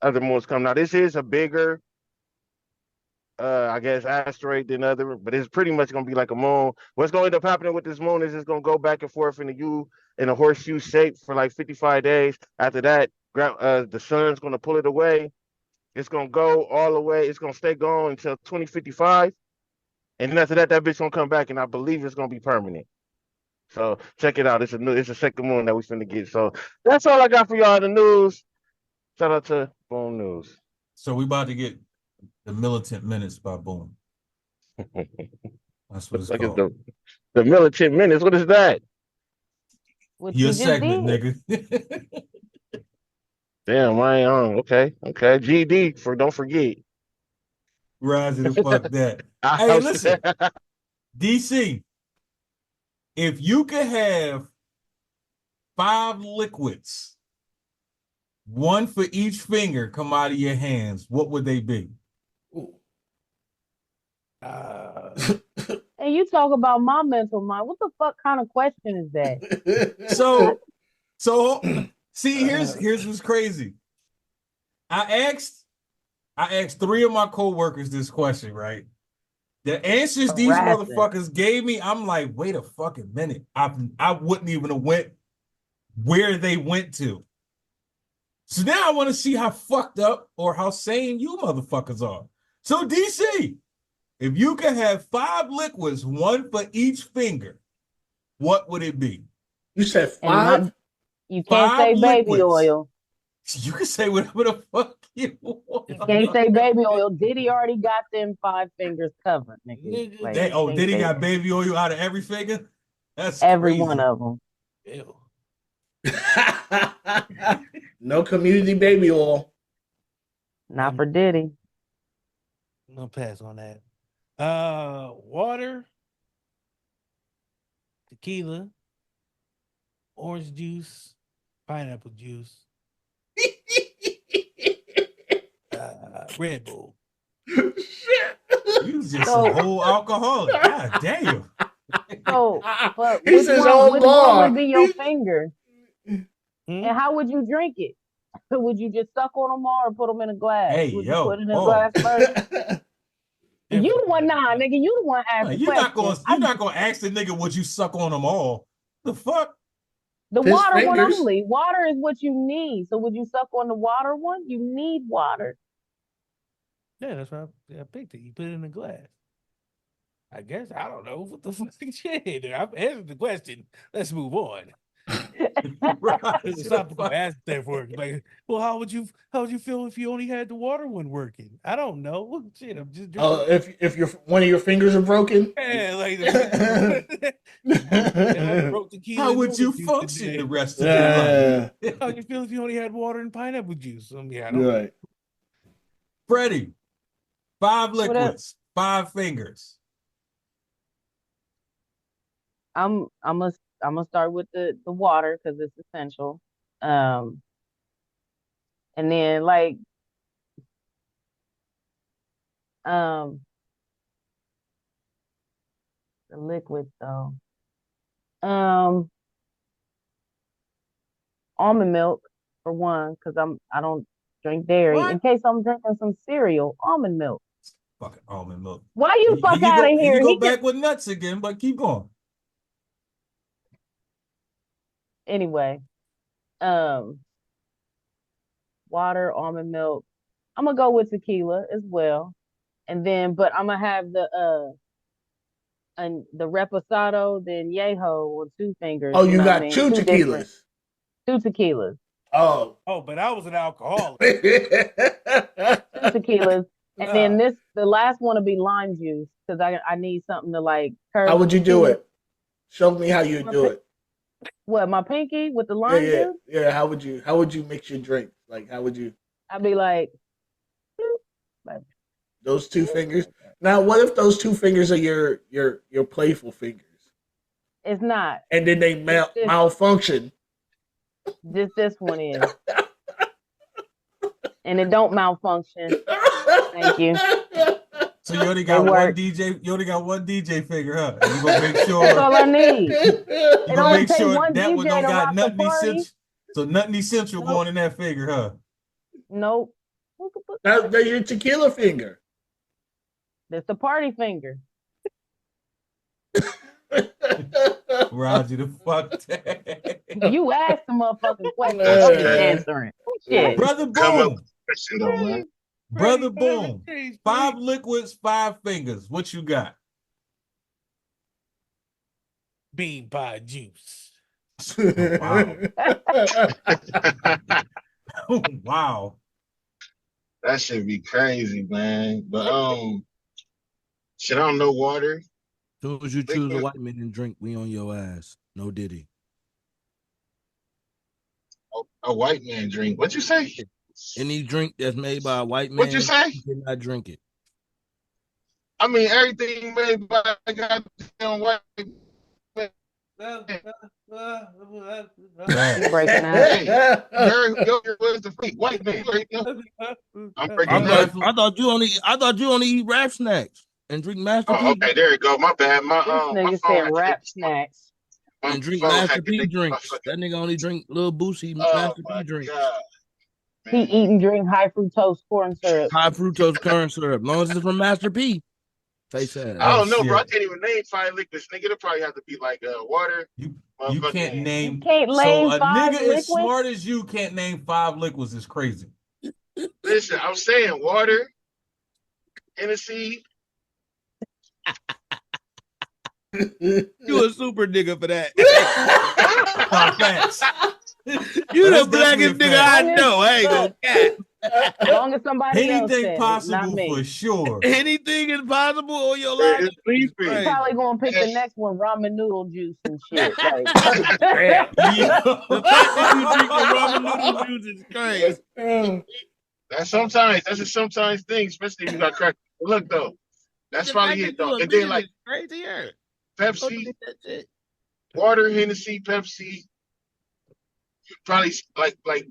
Other moons come now. This is a bigger, I guess, asteroid than other, but it's pretty much gonna be like a moon. What's gonna end up happening with this moon is it's gonna go back and forth in a horseshoe shape for like 55 days. After that, the sun's gonna pull it away. It's gonna go all the way. It's gonna stay going until 2055, and then after that, that bitch gonna come back, and I believe it's gonna be permanent. So check it out. It's a second moon that we finna get. So that's all I got for y'all in the news. Shout out to Boom News. So we about to get the Militant Minutes by Boom. That's what it's called. The Militant Minutes. What is that? What Your you just segment, did. nigga. Damn, I ain't on. Okay. GD for don't forget. Roger the fuck that. Hey, listen, DC. If you could have 5 liquids, one for each finger, come out of your hands, what would they be? And you talk about my mental mind. What the fuck kind of question is that? So see, here's what's crazy. I asked 3 of my coworkers this question, right? The answers these motherfuckers gave me, I'm like, wait a fucking minute. I wouldn't even have went where they went to. So now I want to see how fucked up or how sane you motherfuckers are. So DC, if you could have 5 liquids, one for each finger, what would it be? You said 5? You can't say baby liquids. oil. You can say whatever the fuck you want. You can't say baby oil. Diddy already got them 5 fingers covered, nigga. Like, Diddy got baby oil out of every finger? That's every crazy. one of them. Ew. No community baby oil. Not for Diddy. No pass on that. Water, tequila, orange juice, pineapple juice, Red Bull. You just a whole alcoholic. God damn. So, but He which says, one, "Oh, which God." one would be your finger? And how would you drink it? Would you just suck on them all or put them in a glass? Hey, would yo, you put it in a glass first? You the one, nigga. You the one asking You're not questions. gonna ask the nigga would you suck on them all. The fuck? The His water one fingers. only. Water is what you need. So would you suck on the water one? You need water. Yeah, that's why I picked it. You put it in a glass. I guess I don't know what the fuck shit. I've answered the question. Let's move on. Philosophical aspect for it. Like, well, how would you feel if you only had the water one working? I don't know. Shit, I'm just drinking. If your one of your fingers are broken. Yeah, like how would you function the rest of your life? How would you feel if you only had water and pineapple juice? Yeah, I don't Right. know. Freddie, 5 liquids, 5 fingers. I'm gonna start with the water because it's essential. And then like the liquid though. Almond milk for one, because I don't drink dairy. What? In case I'm drinking some cereal, almond milk. Fucking almond milk. Why you fuck out of here? You go He back with nuts again, but keep going. Anyway, water, almond milk. I'm gonna go with tequila as well, and then but I'm gonna have the reposado, then yeho or two fingers. Oh, you know what I got mean? two tequilas. Two tequilas. Oh. Oh, but I was an alcoholic. Two tequilas. And then the last one will be lime juice because I need something to like curve. How would you do it? Show me how you do it. What, my pinky with the lime juice? Yeah. How would you mix your drink? Like how would you? I'd be like those two fingers. Now, what if those two fingers are your playful fingers? It's not. And then they malfunction. Just this one is. And it don't malfunction. Thank you. So you only got one DJ. You only got one DJ figure, huh? And you gonna make sure. That's all I need. You gonna make sure that one don't got nothing essential. So nothing essential going in that figure, huh? Nope. That's your tequila finger. That's the party finger. Roger the fuck that. You asked the motherfucking question. I'm just answering. Shit. Brother Boom. Brother Boom. 5 liquids, 5 fingers. What you got? Bean pie juice. Wow. Wow. That should be crazy, man. But shit, I don't know water. As soon as you choose a white man and drink, we on your ass. No Diddy. A white man drink. What you say? Any drink that's made by a white man, what you say? You cannot drink it. I mean, everything made by a goddamn white man. Breaking out. Hey, where's the freak? White man. I'm breaking out. I thought you only eat rap snacks and drink Master P. Oh, okay, there you go. My bad. This nigga said rap snacks. And drink Master P drinks. That nigga only drink little Boosie Master P drinks. God. He eat and drink high fructose corn syrup. High fructose corn syrup. As long as it's from Master P. Face ass. I don't know, bro. I can't even name 5 liquids. Nigga, it'll probably have to be like water. You can't name. You can't name so a 5 nigga liquids? as smart as you can't name 5 liquids is crazy. Listen, I'm saying water, Hennessy. You a super nigga for that. Facts. You the blackest nigga I know. I ain't gonna cat. As long as somebody else Anything said it, possible not me. for sure. Anything is possible on your life. He's probably gonna pick the next one, ramen noodle juice and shit. Like, The fact that you drink the ramen noodle juice is crazy. That's a sometimes thing, especially if you got crack. Look though, that's probably it though. And then like crazy. Pepsi, water, Hennessy, Pepsi. Probably like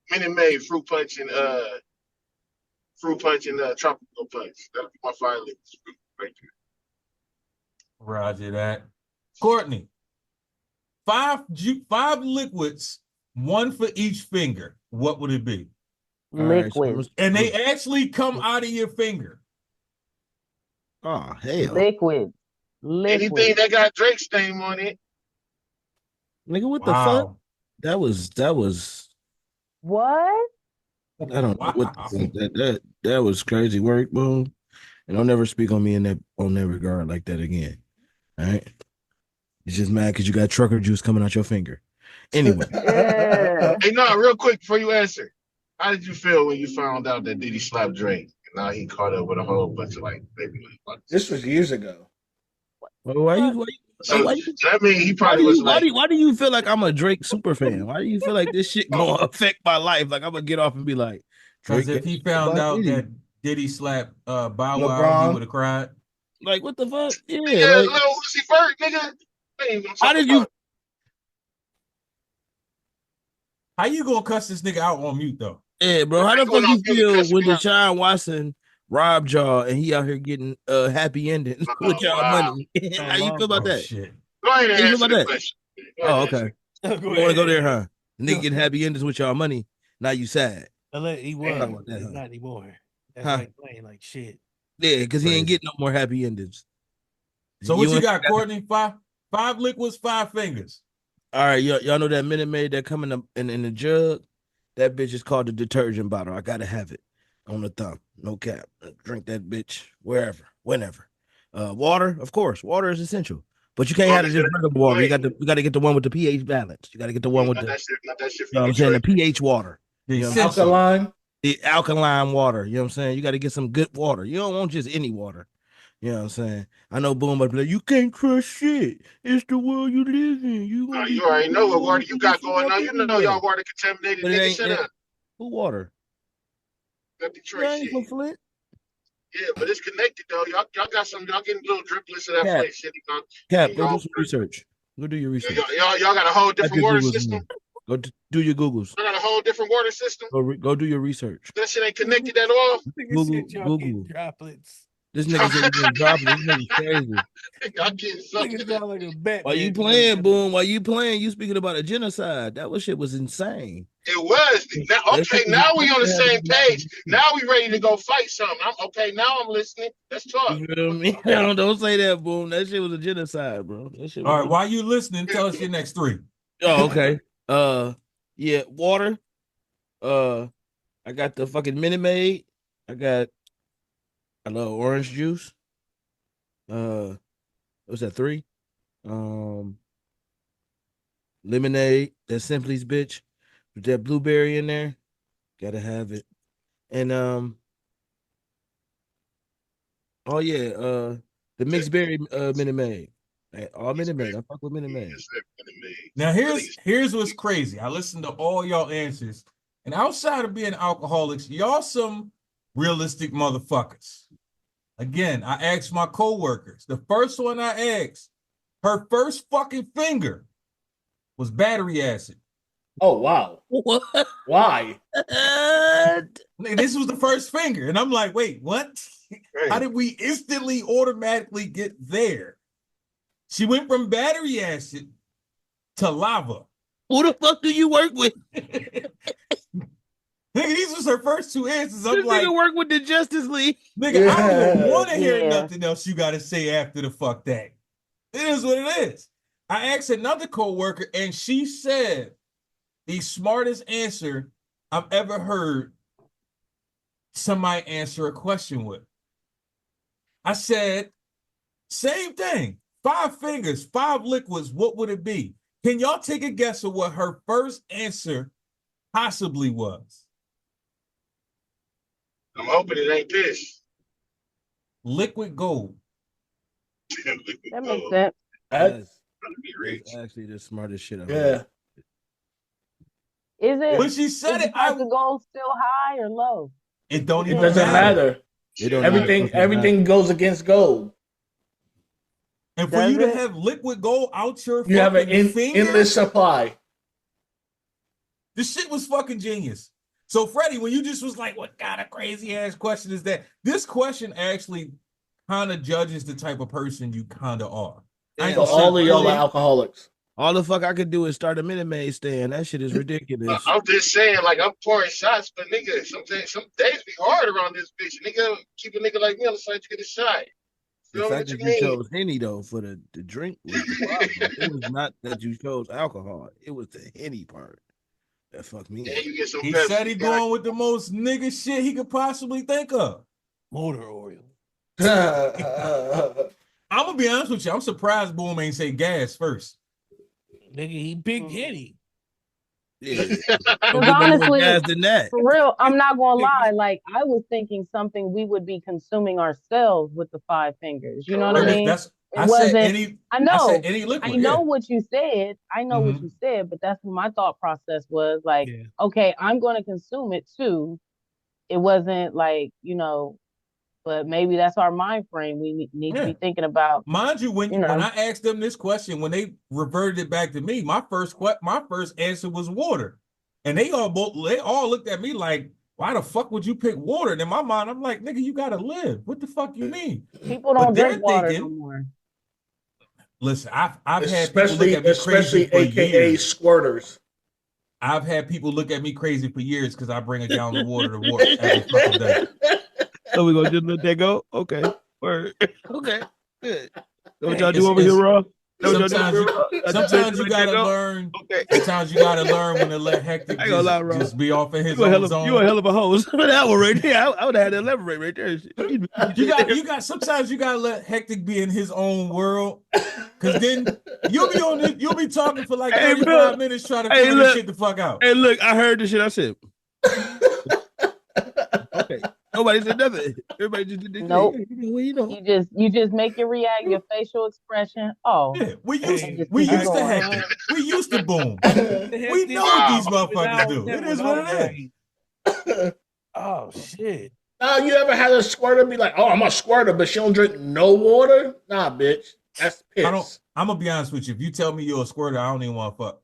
Minute Maid, fruit punch and tropical punch. That'll be my 5 liquids right there. Roger that. Courtney, 5 liquids, 1 for each finger. What would it be? liquid. And they actually come out of your finger. Oh hell, Liquid. Anything that got Drake's name on it. nigga, what the fuck? That was. What? I don't know what that was crazy work, bro. And don't never speak on me in that regard like that again. All right. You're just mad because you got trucker juice coming out your finger. Anyway. Hey, no, real quick before you answer. How did you feel when you found out that Diddy slapped Drake? And now he caught up with a whole bunch of like baby. This was years ago. Well, why you I mean, he probably was like. Why do you feel like I'm a Drake super fan? Why do you feel like this shit gonna affect my life? Like I'm gonna get off and be like, because if he found out that Diddy slapped Bow Wow, LeBron, he would have cried. Like what the fuck? Yeah, Little like, Uzi Vert, nigga. how did you? How you gonna cuss this nigga out on mute though? Yeah, bro. How the fuck you feel when Deshaun Watson robbed y'all and he out here getting happy endings with y'all money? How you feel about that? Shit. Go ahead and How you answer feel about the that? question. Oh, okay. You want to go there, huh? Nigga getting happy endings with y'all money. Now you sad. He was about that, He's huh? not anymore. That's Huh? like playing like shit. Yeah, because he ain't getting no more happy endings. So what you ain't got, Courtney? Five liquids, 5 fingers. All right, y'all know that Minute Maid that come in the jug? That bitch is called the detergent bottle. I gotta have it on the thumb. No cap. Drink that bitch wherever, whenever. Water, of course. Water is essential. But you can't have it just regular water. You got to get the one with the pH balance. You got to get the one with the you know what I'm saying, the pH water. You know alkaline. The alkaline water. You know what I'm saying? You got to get some good water. You don't want just any water. You know what I'm saying? I know Boom, but you can't trust shit. It's the world you live in. You already know what water you got going on. You know y'all water contaminated. But nigga, shut up. Who water? That Detroit shit. Flint. Yeah, but it's connected though. Y'all got some. Y'all getting little driplets of that Flint shit. Cap, go do some research. Go do your research. Y'all got a whole different water system. Go do your Googles. I got a whole different water system. Go do your research. That shit ain't connected at all. Google. Droplets. This nigga said he's dropping. This nigga's crazy. Y'all getting something. Like a bet. Why you playing, Boom? Why you playing? You speaking about a genocide? That shit was insane. It was. Now we on the same page. Now we ready to go fight something. Now I'm listening. Let's talk. You feel me? Don't say that, Boom. That shit was a genocide, bro. That shit was all right, while you listening, tell us your next 3. Oh, okay. Yeah, water. I got the fucking Minute Maid. I love orange juice. What's that, 3? Lemonade, that Simply's bitch. With that blueberry in there. Gotta have it. And the mixed berry Minute Maid. All Minute Maid. I fuck with Minute Maid. Now here's what's crazy. I listened to all y'all answers, and outside of being alcoholics, y'all some realistic motherfuckers. Again, I asked my coworkers. The first one I asked, her first fucking finger was battery acid. Oh wow! What? Why? This was the first finger, and I'm like, wait, what? How did we instantly, automatically get there? She went from battery acid to lava. Who the fuck do you work with? Nigga, these was her first 2 answers. I'm this like, nigga work with the Justice League. Nigga, I don't want to hear nothing else you got to say after the fuck that. It is what it is. I asked another coworker, and she said the smartest answer I've ever heard somebody answer a question with. I said, same thing. 5 fingers, 5 liquids, what would it be? Can y'all take a guess of what her first answer possibly was? I'm hoping it ain't this. Liquid gold. That makes sense. That's actually the smartest shit I've heard. Is it? When she said it, I could go still high or low. It don't It even doesn't matter. Everything goes against gold. And for you to have liquid gold out your you have an finger, endless supply. This shit was fucking genius. So Freddie, when you just was like, what kind of crazy ass question is that? This question actually kind of judges the type of person you kind of are. So all of y'all are alcoholics. All the fuck I could do is start a Minute Maid stand. That shit is ridiculous. I'm just saying, like, I'm pouring shots, but nigga, some days be hard around this bitch. Nigga, keep a nigga like me on the side to get a shot. The fact that you chose Henny though for the drink was the problem. It was not that you chose alcohol. It was the Henny part that fucked me. Yeah, you get some he Pepsi, said he going with the most nigga shit he could possibly think of. Motor oil. I'm gonna be honest with you. I'm surprised Boom ain't say gas first. Nigga, he big Henny. Yeah. Honestly, than that. for real, I'm not gonna lie. Like, I was thinking something we would be consuming ourselves with the 5 fingers. You know what I mean? I know any liquid. I know what you said. I know what you said, but that's what my thought process was. Like, okay, I'm going to consume it too. It wasn't like, but maybe that's our mind frame. We need to be thinking about. Mind you, when I asked them this question, when they reverted it back to me, my first answer was water, and they all looked at me like, "Why the fuck would you pick water?" And in my mind, I'm like, "Nigga, you gotta live. What the fuck you mean?" People don't drink water no more. Listen, I've had people look at me especially crazy AKA squirters. I've had people look at me crazy for years because I bring a gallon of water to work every fucking day. So we gonna just let that go? Okay. Word. Okay. Good. So what y'all It's- do over here, it's- Raw? Sometimes you gotta learn. Okay. Sometimes you gotta learn when to let Hectic I ain't gonna lie, bro. just be off in his You a hell own of, zone. you a hell of a host. That one right there. I would have had to elaborate right there. You got. Sometimes you gotta let Hectic be in his own world, because then you'll be talking for like 35 minutes trying to figure this shit the fuck out. Hey, look, I heard this shit. I said, okay. Nobody said nothing. Everybody just did this. Nope. Well, you know. You just make it react, your facial expression. Oh. Yeah, we used And to just keep Hectic. going. We used to boom. We know what these motherfuckers do. It is what it is. Oh shit. Now, you ever had a squirter be like, "Oh, I'm a squirter," but she don't drink no water? Nah, bitch, that's piss. I'm gonna be honest with you. If you tell me you're a squirter, I don't even want to fuck.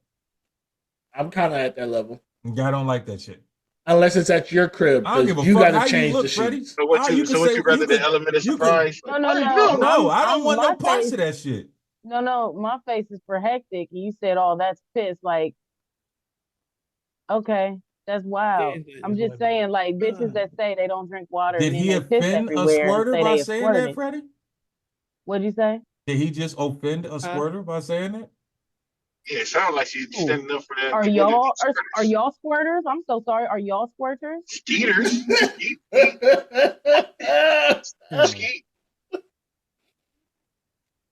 I'm kind of at that level. I don't like that shit. Unless it's at your crib, I don't give a you fuck got how to you change look, the Freddie. sheets. So what Ah, you can say- rather you the can- element of you can- surprise? No. No, I don't want no my parts face- of that shit. No, my face is for Hectic. And you said, "Oh, that's piss." Like, okay, that's wild. I'm just saying, like, bitches that say they don't drink water Did and then he they piss offend a everywhere and squirter say by they saying squirted. that, Freddie? What'd you say? Did he just offend a squirter by saying that? Yeah, it sounds like she's standing up for that. Are y'all squirters? I'm so sorry. Are y'all squirters? Skeeters? Skeet.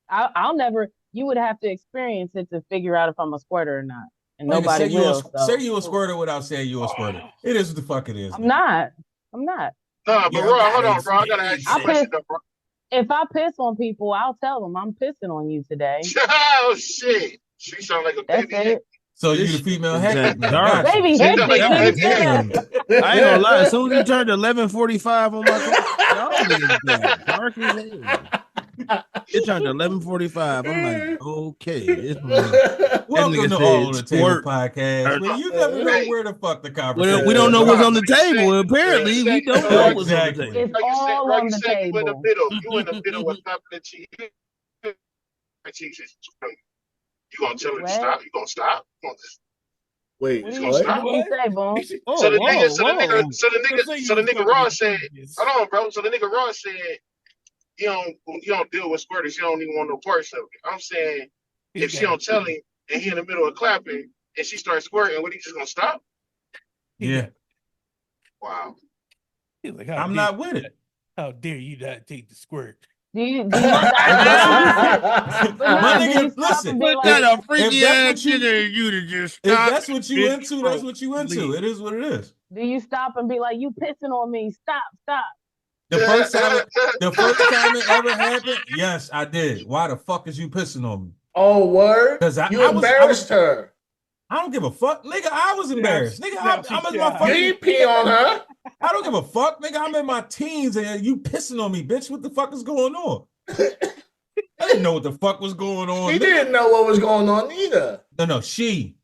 I'll never. You would have to experience it to figure out if I'm a squirter or not, and Like, nobody will. Say you a squirter without saying you a squirter. It is what the fuck it is. I'm not. I'm not. No, but Yeah, Ron, I hold on, gotta bro. I gotta ask you a question, though, bro. If I piss on people, I'll tell them I'm pissing on you today. Oh shit! She sound like a That's baby. it. So you the female Hectic? Dark. Baby She Hectic, sound like a nigga, baby. shut up. I ain't gonna lie. As soon as you turned 11:45 on my clock, y'all niggas dark as hell. It turned 11:45. I'm like, okay. It's Welcome nigga to said All on the Table squirt. podcast. Well, you never know where the fuck the conversation. We don't know what's on the Like you table. said, Apparently, we don't know what's on the Exactly. table. It's Like you said, all like on you the said, you in the table. middle. You in the middle with popping the cheese. You gonna tell her to What? stop? You gonna stop? You gonna just Wait, What you do gonna you, stop? what do you say, Boom? So the whoa, nigga, so the whoa. nigga, so the Say nigga, you so the was nigga fucking Ron with said, kids. hold on, bro. So the nigga Ron said, you don't deal with squirters. You don't even want no parts of it. I'm saying, if she don't tell him and he in the middle of clapping and she starts squirting, what, he just gonna stop? Yeah, Wow. He's like, I'm not with it. How dare you not take the squirt? Do you My nigga, listen. That a freaky that's ass what you- nigga you to just If stop. that's what you into, that's what you into. It is what it is. do you stop and be like, you pissing on me? Stop. The first time it ever happened, yes, I did. Why the fuck is you pissing on me? Oh, word? 'Cause I was- embarrassed her. I don't give a fuck, nigga. I was embarrassed, nigga. I'm in my You fucking. didn't pee on her. I don't give a fuck, nigga. I'm in my teens and you pissing on me, bitch. What the fuck is going on? I didn't know what the fuck was going on. He nigga. didn't know what was going on either. No, she.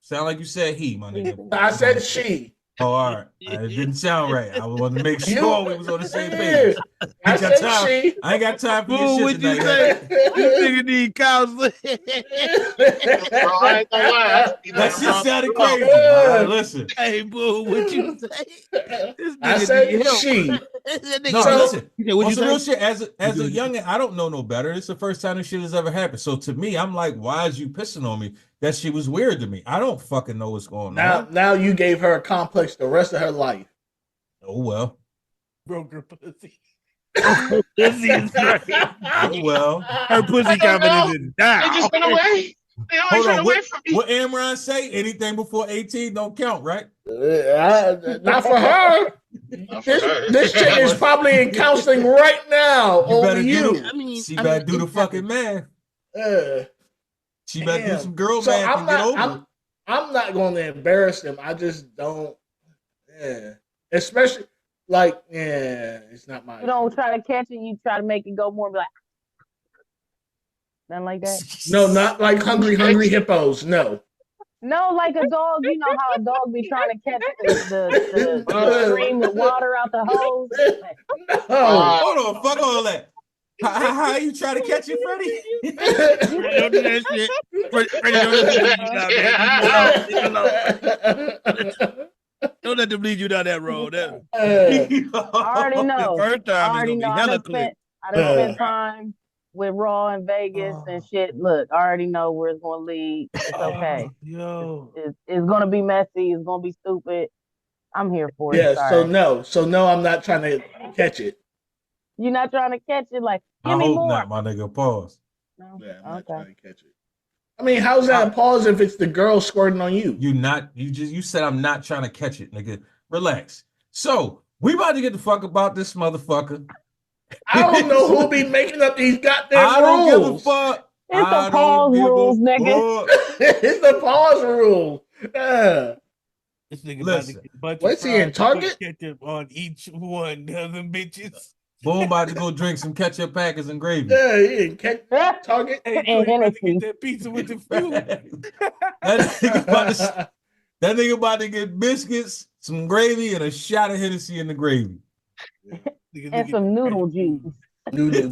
Sound like you said he, my nigga. I said she. Oh, all right. It didn't sound right. I wanted to make You- sure we was on the same page. I Ain't got said time. she. I ain't got time for Boo, your what shit you tonight. say? This nigga need counseling. Bro, I ain't gonna lie. That shit sounded crazy. All right, listen. Hey, boo, what you say? This I nigga said need help. she. That nigga- No, So- listen. He said, what On you some real say? shit, as a doing- youngin', I don't know no better. It's the first time this shit has ever happened. So to me, I'm like, why is you pissing on me? That shit was weird to me. I don't fucking know what's going on. Now you gave her a complex the rest of her life. Oh well. Broke her pussy. Pussy is great. Oh well. Her pussy I don't confidence know. is They down. just went away. They always Hold went on. away from me. What Amron say? Anything before 18 don't count, right? Not for her. Not for her. This chick is probably in counseling right now You over better you. do the, she better do the fucking math. She better do Damn. some girl So math and get over it. I'm not going to embarrass them. I just don't. Yeah. Especially like, it's not my. You don't try to catch it. You try to make it go more. Be like, nothing like that. No, not like hungry hippos. No. No, like a dog. You know how a dog be trying to catch the stream of water out the hose. No. Hold on, fuck all that. How you try to catch it, Freddie? Don't do that shit. Freddie, don't do that shit. Don't let them lead you down that road. Uh, I already know. The first I time is already gonna be know. hella quick. I done spent time with Raw in Vegas and shit. Look, I already know where it's gonna lead. It's okay. Yo. It's gonna be messy. It's gonna be stupid. I'm here for it. yeah. Sorry. So no, I'm not trying to catch it. You're not trying to catch it. Like, give I me hope more. not, my nigga. Pause. No? Yeah, I'm not Okay. trying to catch it. I mean, how's that a pause if it's the girl squirting on you? You said I'm not trying to catch it, nigga. Relax. So we about to get the fuck about this motherfucker. I don't know who'll be making up these goddamn rules. I don't give a fuck. It's the pause rules, nigga. It's the pause rule. Yeah. This nigga Listen, about to get a bunch what's of he in Target? ketchup on each one of them bitches. Boom about to go drink some ketchup packets and gravy. Yeah, he in Target. Hey, And Troy, about to Hennessy. get that pizza with the food. That nigga about to get biscuits, some gravy, and a shot of Hennessy in the gravy. And some noodle juice.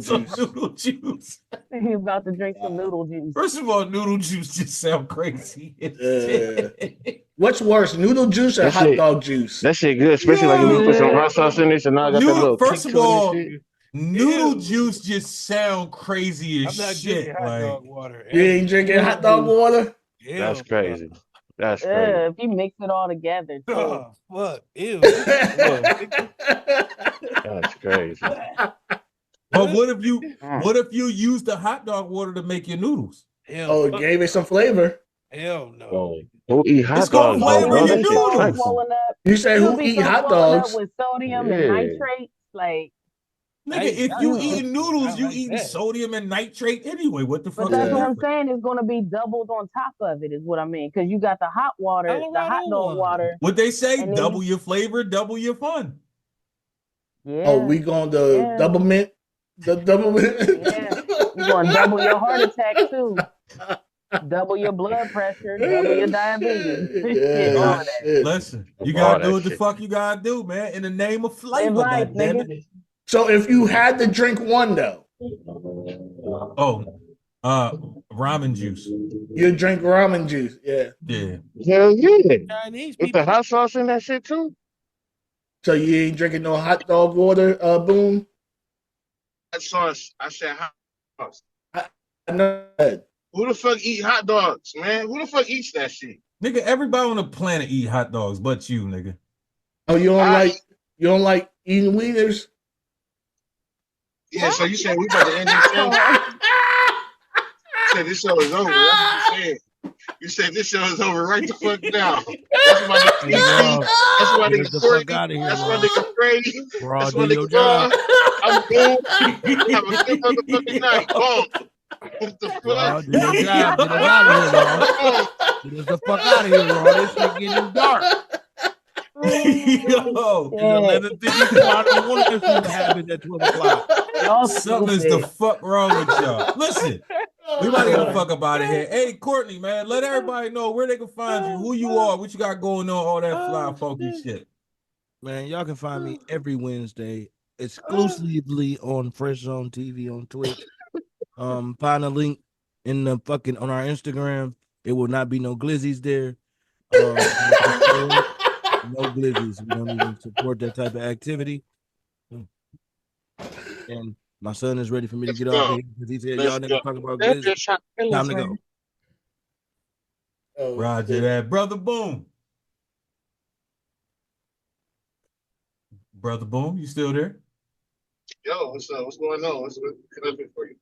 Some noodle juice. He's about to drink some noodle juice. First of all, noodle juice just sound crazy. What's worse, noodle juice or That hot shit- dog juice? That shit good, especially like if you put some hot sauce in this and now I got that little First kick of to it and all, shit. noodle juice just sound crazy as I'm not shit. drinking hot Like, dog water. You ain't drinking hot dog water? That's crazy. That's Yeah, crazy. if you mix it all together. Too. Oh, fuck. Ew. That's crazy. but what if you use the hot dog water to make your noodles? Oh, it gave it some flavor. Hell no. Oh, who eat hot It's gonna dogs, flavor bro? your That shit noodles. trifling. Swollen up. You say You'll who be eat so hot swollen dogs? up with sodium Yeah. and nitrates. Like, Nigga, if you eating noodles, you eating sodium and nitrate anyway. What the fuck but is that's the what I'm difference? saying. It's going to be doubled on top of it, is what I mean. Because you got the hot water, the hot Colorado dog one. water. What they say, And then double your flavor, double your fun. Yeah. Oh, we going to double mint? The double mint? Yeah. You're going to double your heart attack, too. Double your blood pressure, double your diabetes. Shit, all of that. Listen, you All gotta that do what the shit. fuck you gotta do, man, in the name of flavor. life, Goddammit. nigga. So if you had to drink one though, Ramen juice. you drink ramen juice. Yeah. Yeah. Hell yeah. Chinese With the hot sauce in that shit too? So you ain't drinking no hot dog water, Boom? Hot sauce. I said hot sauce. I know that. Who the fuck eat hot dogs, man? Who the fuck eats that shit? Nigga, everybody on the planet eat hot dogs, but you, nigga. Oh, you don't like eating wieners? Yeah, so you said we about to end this show? You said this show is over. That's what you said. You said this show is over right the fuck now. That's my nigga DC. That's my nigga Courtney. That's my nigga Brady. That's my nigga Ron. I'm Boom. Have a good motherfucking night. Boom. What the fuck? Do your job. Get us out of here, Ron. Get us the fuck out of here, Ron. This shit getting dark. Yo, it's 11:50. I don't want this shit to happen at 12 o'clock. Something is the fuck wrong with y'all. Listen, we about to get the fuck up out of here. Hey, Courtney, man, let everybody know where they can find you, who you are, what you got going on, all that fly funky shit. Man, y'all can find me every Wednesday exclusively on Fresh Zone TV on Twitch. Find a link in the fucking on our Instagram. It will not be no glizzies there. No glizzies. We don't even support that type of activity. And my son is ready for me to get off here because he said y'all niggas talk about glizzies. Time to go. Oh, Roger that, brother Boom. Brother Boom, you still there? Yo, what's up? What's going on? What's connecting for you?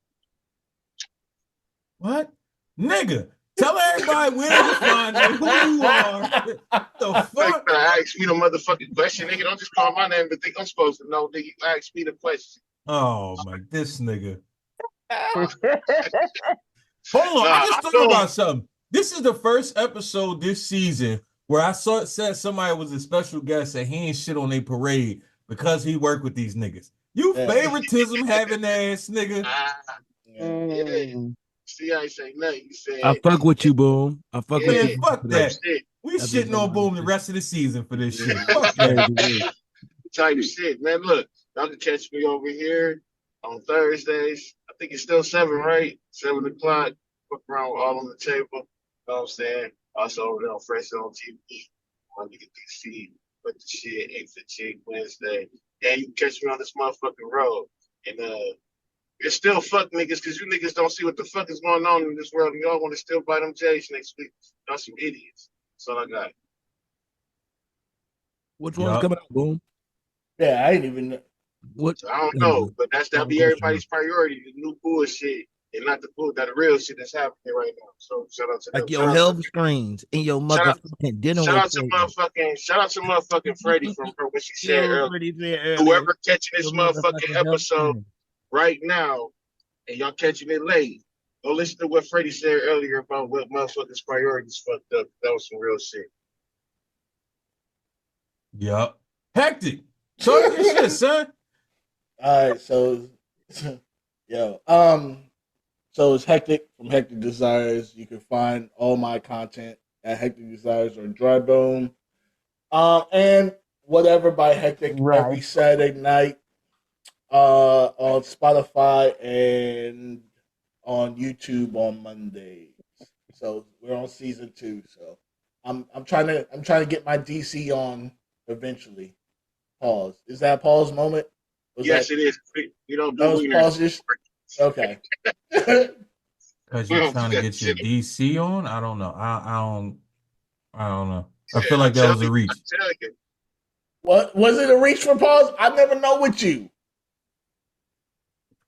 What? Nigga, tell everybody where to find you, who you are. The fuck? You ask me the motherfucking question, nigga. Don't just call my name but think I'm supposed to know, nigga. You ask me the question. Oh my, this nigga. Hold on, I just thought about something. This is the first episode this season where I said somebody was a special guest and he ain't shit on their parade because he worked with these niggas. You favoritism having ass nigga. See, I ain't say nothing. You said I fuck with you, Boom. I fuck with you. Fuck that. Shit. We shitting on Boom the rest of the season for this shit. Fuck that. Type shit, man. Look, y'all can catch me over here on Thursdays. I think it's still 7, right? 7 o'clock. Fuck around with all on the table. You know what I'm saying? Also over there on Fresh Zone TV. My nigga DC. But the shit ain't for Chick Wednesday. And you can catch me on this motherfucking road. And it's still fuck niggas because you niggas don't see what the fuck is going on in this world and y'all want to still buy them J's next week. Y'all some idiots. That's all I got. Which one's coming out, Boom? Yeah, I ain't even. What? So I don't know, but that'll be everybody's priority. The new bullshit and not the real shit that's happening right now. So shout out to them. Like your health screens in your motherfucking dinner. Shout out to motherfucking Freddie from her when she said earlier. Whoever catching this motherfucking episode right now and y'all catching it late, go listen to what Freddie said earlier about what motherfuckers' priorities fucked up. That was some real shit. Yup. Hectic. Talk your shit, son. All right, so so it's Hectic from Hectic Desires. You can find all my content at Hectic Desires or Drybone. And whatever by Hectic every Saturday night on Spotify and on YouTube on Mondays. So we're on season 2. So I'm trying to get my DC on eventually. Pause. Is that a pause moment? Yes, it is. You don't do those pauses. Okay. Because you're trying to get your DC on? I don't know. I don't know. I feel like that was a reach. What was it, a reach for pause? I never know with you.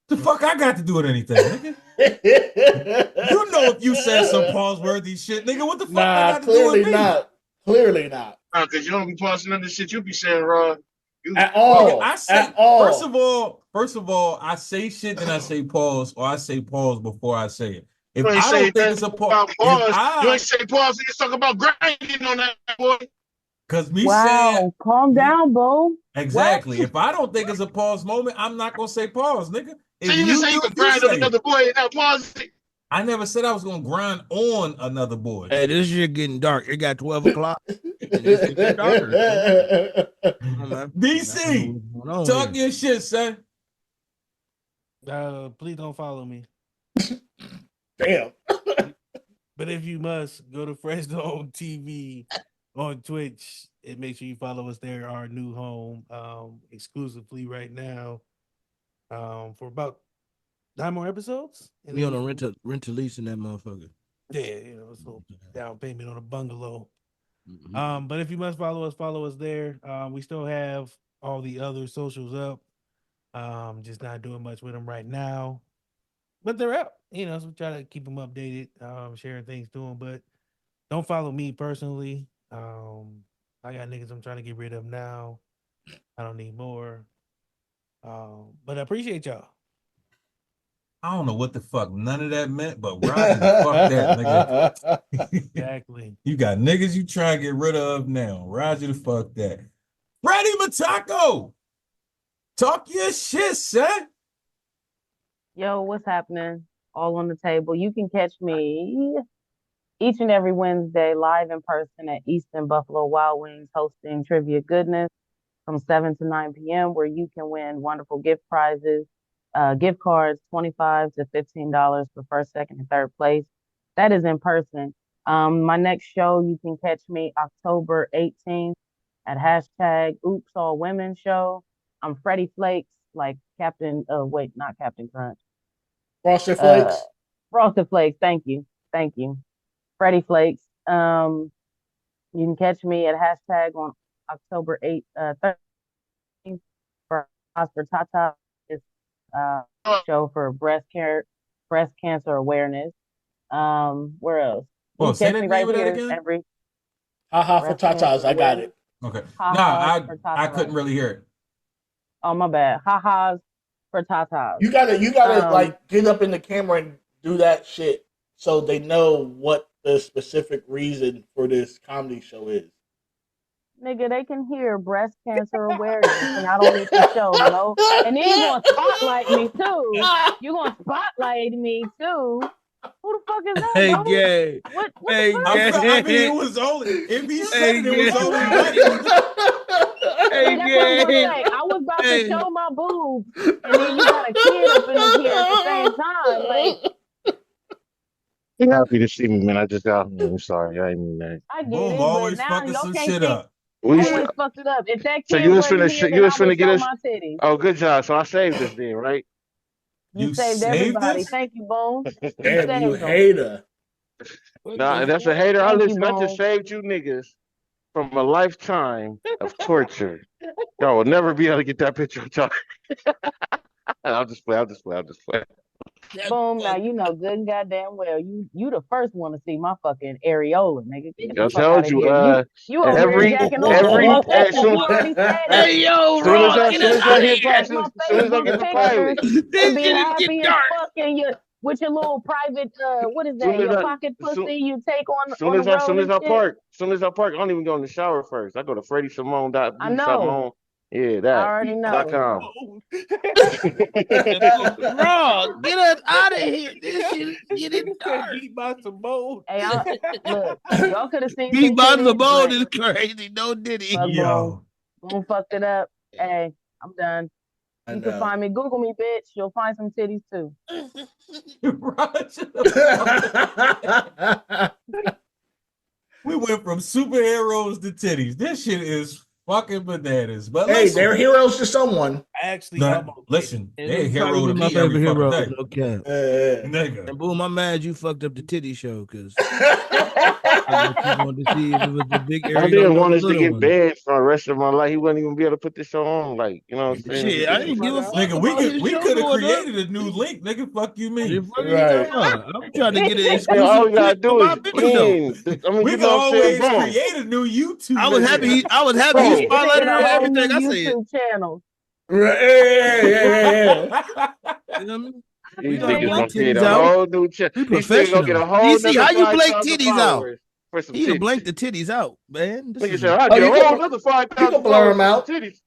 The fuck I got to do with anything, nigga? You know if you said some pause-worthy shit, nigga, what the fuck I got to do with me? Clearly not. No, because you don't be pausing under shit you be saying, Rod. At all. I say, at all. First of all, I say shit, then I say pause, or I say pause before I say it. If You ain't I don't think it's a pause, you ain't say pause, you just talk about grinding on that, boy. Because me saying, calm down, Bo. Exactly. What? If I don't think it's a pause moment, I'm not gonna say pause, nigga. So you just say you can grind on another boy and not pause it. I never said I was gonna grind on another boy. Hey, this shit getting dark. It got 12 o'clock. It's getting darker. DC, talk your shit, son. Please don't follow me. Damn. But if you must, go to Fresh Zone TV on Twitch and make sure you follow us there. Our new home, exclusively right now, for about 9 more episodes. And we on a rent to lease in that motherfucker. Yeah, it's a little down payment on a bungalow. Mm-hmm. But if you must follow us there. We still have all the other socials up. Just not doing much with them right now, but they're up. So we try to keep them updated, sharing things to them. But don't follow me personally. I got niggas I'm trying to get rid of now. I don't need more. But I appreciate y'all. I don't know what the fuck none of that meant, but Roger, fuck that, nigga. Exactly. You got niggas you try to get rid of now. Roger the fuck that. Freddie Matako, talk your shit, son. Yo, what's happening? All on the table. You can catch me each and every Wednesday live in person at Easton Buffalo Wild Wings hosting Trivia Goodness from 7 to 9 p.m. where you can win wonderful gift prizes. Gift cards, $25 to $15 for first, second, and third place. That is in person. My next show, you can catch me October 18th at hashtag Oops All Women Show. I'm Freddie Flakes, like not Captain Crunch. Frosted Flakes. Frosted Flakes. Thank you. Freddie Flakes. You can catch me at hashtag on October 13th for Oscar Tata. Show for breast cancer awareness. Where else? Well, say the name of that again. Haha for Tatas. I got it. Okay. I couldn't really hear it. Oh, my bad. Ha-ha's for Tatas. You gotta like get up in the camera and do that shit so they know what the specific reason for this comedy show is. Nigga, they can hear breast cancer awareness, and I don't need to show no. And then you're gonna spotlight me too. You're gonna spotlight me too. Who the fuck is that? Hey, gay. What hey, the fuck? I mean, it was only if he said it was only right. Hey, gay. I was about to show my boobs, and then you got a kid up in here at the same time. Like, you're happy to see me, man. I just got here. I'm sorry. I didn't mean that. I get Boom, it, always but now fucking y'all some can't shit think, up. We always fucked it up. If that So kid you was wasn't finna here, you then was I finna would get show us. my titties. Oh, good job. So I saved this then, right? You saved everybody. Thank you, Boom. Damn, you saved 'em. hater. Nah, that's a hater. I Thank you, listen. I just Boom. saved you niggas from a lifetime of torture. Y'all will never be able to get that picture of y'all. I'll just play. Boom. Now you know good and goddamn well you the first one to see my fucking areola, nigga. Get the I fuck told out of you. here. You over here jacking off all my pictures. You already said it. Hey, yo, Soon Raw, as get I us out of hit here. post, My soon as I Facebook get the pictures pilot, and This be shit is happy getting as dark. fuck in your with your little private what is that? soon as Your I, pocket pussy soon, you take on soon the as I, road and shit. soon as I park, I don't even go in the shower first. I go to I know. FreddieSimone.com. Yeah, I that. already know. .com. Raw, get us out of here. This shit is getting dark. Beat by Simone. Hey, look, y'all could have seen Beat some by the titties, bone but is crazy. No diddy. fuck Yo. Boom fucked it up. Hey, I'm done. I You can know. find me. Google me, bitch. You'll find some titties too. We went from superheroes to titties. This shit is fucking bananas. But Hey, listen, they're heroes to someone. Actually, nah, I'm okay. listen, And they're a them try hero be to my me every favorite fucking hero. day. Okay. Nigga. And Boom, I'm mad you fucked up the titty show because I wanted to see if it was the big area. I didn't want us to get banned for the rest of my life. He wouldn't even be able to put this show on. Like, you know what I'm saying? Shit, I didn't give a fuck. Nigga, about his we show could have going up. created a new link. Nigga, fuck you mean. Right. I'm trying to get an Hey, exclusive all we gotta clip do for my is video. end. I mean, We you can know what I'm saying? always Boom. create a new YouTube. I was happy. He Boom. spotlighted her and A whole new everything. I said, YouTube channel. Right. Yeah. you know what I mean? These We gonna niggas blank gonna get titties a out. whole new channel. We These niggas gonna get a professional. whole DC, nother how you blank 5,000 titties out? followers for some He'll titties. blank the titties out, man. This Nigga is said, I Oh, get you a can- whole nother You 5,000 can blur followers them for out. some titties.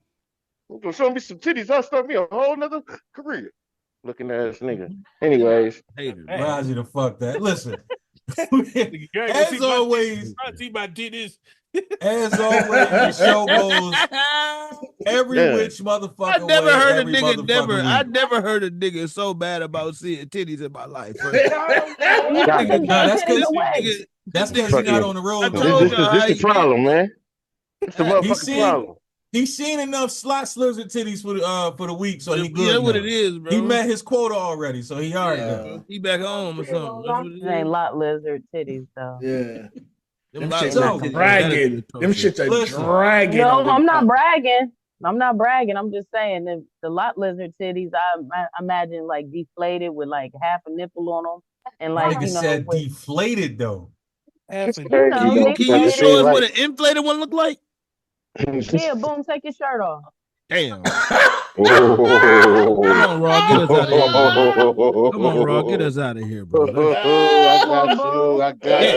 You gonna show me some titties, I'll start me a whole nother career. Looking ass nigga. Anyways. hater. Why'd you the fuck that? Listen. As always, see my titties. As always, the show goes every Yeah. which motherfucker I never way, heard a every nigga motherfucker I week. never heard a nigga so bad about seeing titties in my life. You can No, give that's titties because away. that's because Fuck he's not you. on the road. I no told more. y'all This how the he problem, man. It's the He's motherfucking seen problem. he's seen enough slot slurs titties for the week, so he Yeah, good. that's what now. it is, bro. He met his quota already, so he already good. He back home or something. That's what it It ain't is. lot lizard titties though. Yeah. Them Them lot shits lizard are titties dragging. gotta be Them shits are Listen. dragging. No, on them. I'm not bragging. I'm not bragging. I'm just saying the lot lizard titties. I imagine like deflated with like half a nipple on them, and like Nigga you know, said with, deflated though. Half a you know, Can you deflated. show us what an inflated one look like? Yeah, Boom, take your shirt off. Damn. Come Come on, Raw, get us out of here. Come on, Raw, get us out of here, bro. I got you. I got you.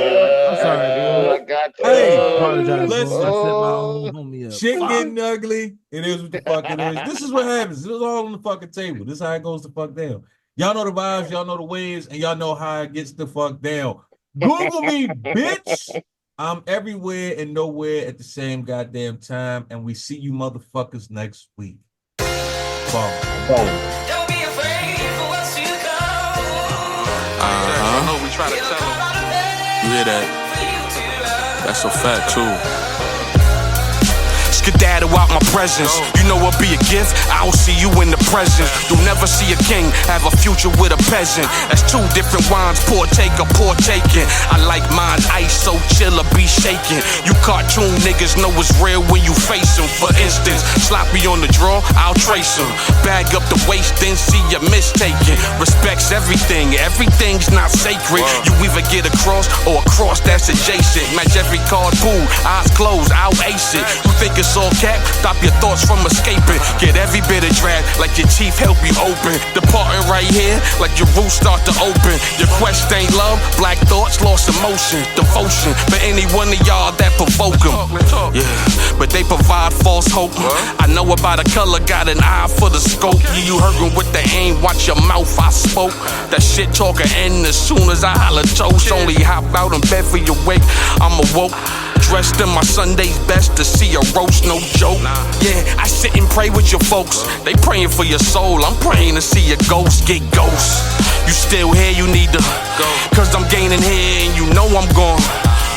I'm sorry, bro. I got you. Hey, I apologize, bro. I listen. set my own homie up. Shit getting ugly. It is what the fuck it is. This is what happens. It was all on the fucking table. This is how it goes the fuck down. Y'all know the vibes, y'all know the ways, and y'all know how it gets the fuck down. Google me, bitch. I'm everywhere and nowhere at the same goddamn time, and we see you motherfuckers next week. Bye. Don't be afraid for what's to come. I know we try to tell them. You hear that? That's a fact too. Skedaddle out my presence. You know I'll be a gift. I don't see you in the present. You'll never see a king have a future with a peasant. That's two different wines, pour taker, pour taking. I like mine ice, so chill or be shaking. You cartoon niggas know it's real when you face them. For instance, sloppy on the draw, I'll trace them. Bag up the waist, then see you mistaken. Respects everything, everything's not sacred. You either get across or a cross that's adjacent. Match every card, pool, eyes closed, I'll ace it. You think it's all cap? Stop your thoughts from escaping. Get every bit of draft like your teeth help you open. Departing right here like your roots start to open. Your quest ain't love, black thoughts, lost emotion, devotion for any one of y'all that provoke them. Yeah, but they provide false hope. I know about a color, got an eye for the scope. You heard with the aim, watch your mouth, I spoke. That shit talking end as soon as I holler toast. Only hop out in bed for your wake, I'm awoke. Dressed in my Sunday's best to see a roast, no joke. Yeah, I sit and pray with your folks. They praying for your soul, I'm praying to see your ghost get ghost. You still here, you need to go. Cause I'm gaining here and you know I'm gone.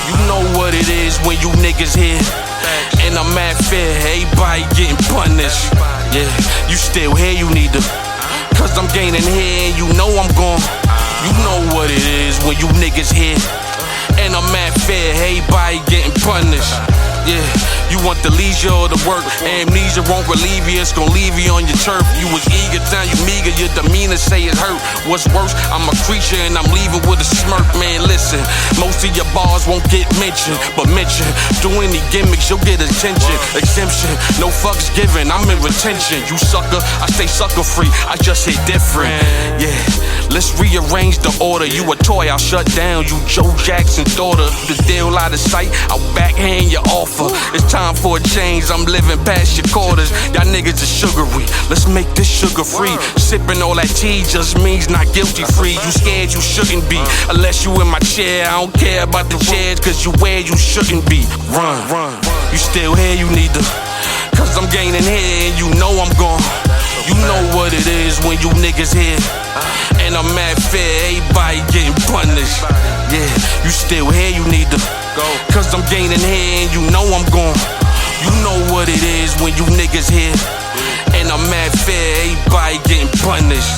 You know what it is when you niggas here. And I'm mad fair, everybody getting punished. Yeah, you still here, you need to. Cause I'm gaining here, you know I'm gone. You know what it is when you niggas here. And I'm mad fair, everybody getting punished. Yeah, you want the leisure or the work. Amnesia won't relieve you, it's gon' leave you on your turf. You was eager, now you meager, your demeanor say it hurt. What's worse, I'm a creature and I'm leaving with a smirk. Man, listen, most of your bars won't get mentioned, but mention, do any gimmicks, you'll get attention. Exemption, no fucks given, I'm in retention. You sucker, I stay sucker free, I just hit different. Yeah, let's rearrange the order. You a toy, I'll shut down. You Joe Jackson's daughter. The deal out of sight, I'll backhand your offer. It's time for a change, I'm living past your quarters. Y'all niggas are sugary, let's make this sugar free. Sipping all that tea just means not guilty free. You scared you shouldn't be, unless you in my chair. I don't care about the chairs, cause you where you shouldn't be. Run, you still here, you need to. Cause I'm gaining here and you know I'm gone. You know what it is when you niggas here. And I'm mad fair, everybody getting punished. Yeah, you still here, you need to go. Cause I'm gaining here and you know I'm gone. You know what it is when you niggas here. And I'm mad fair, everybody getting punished.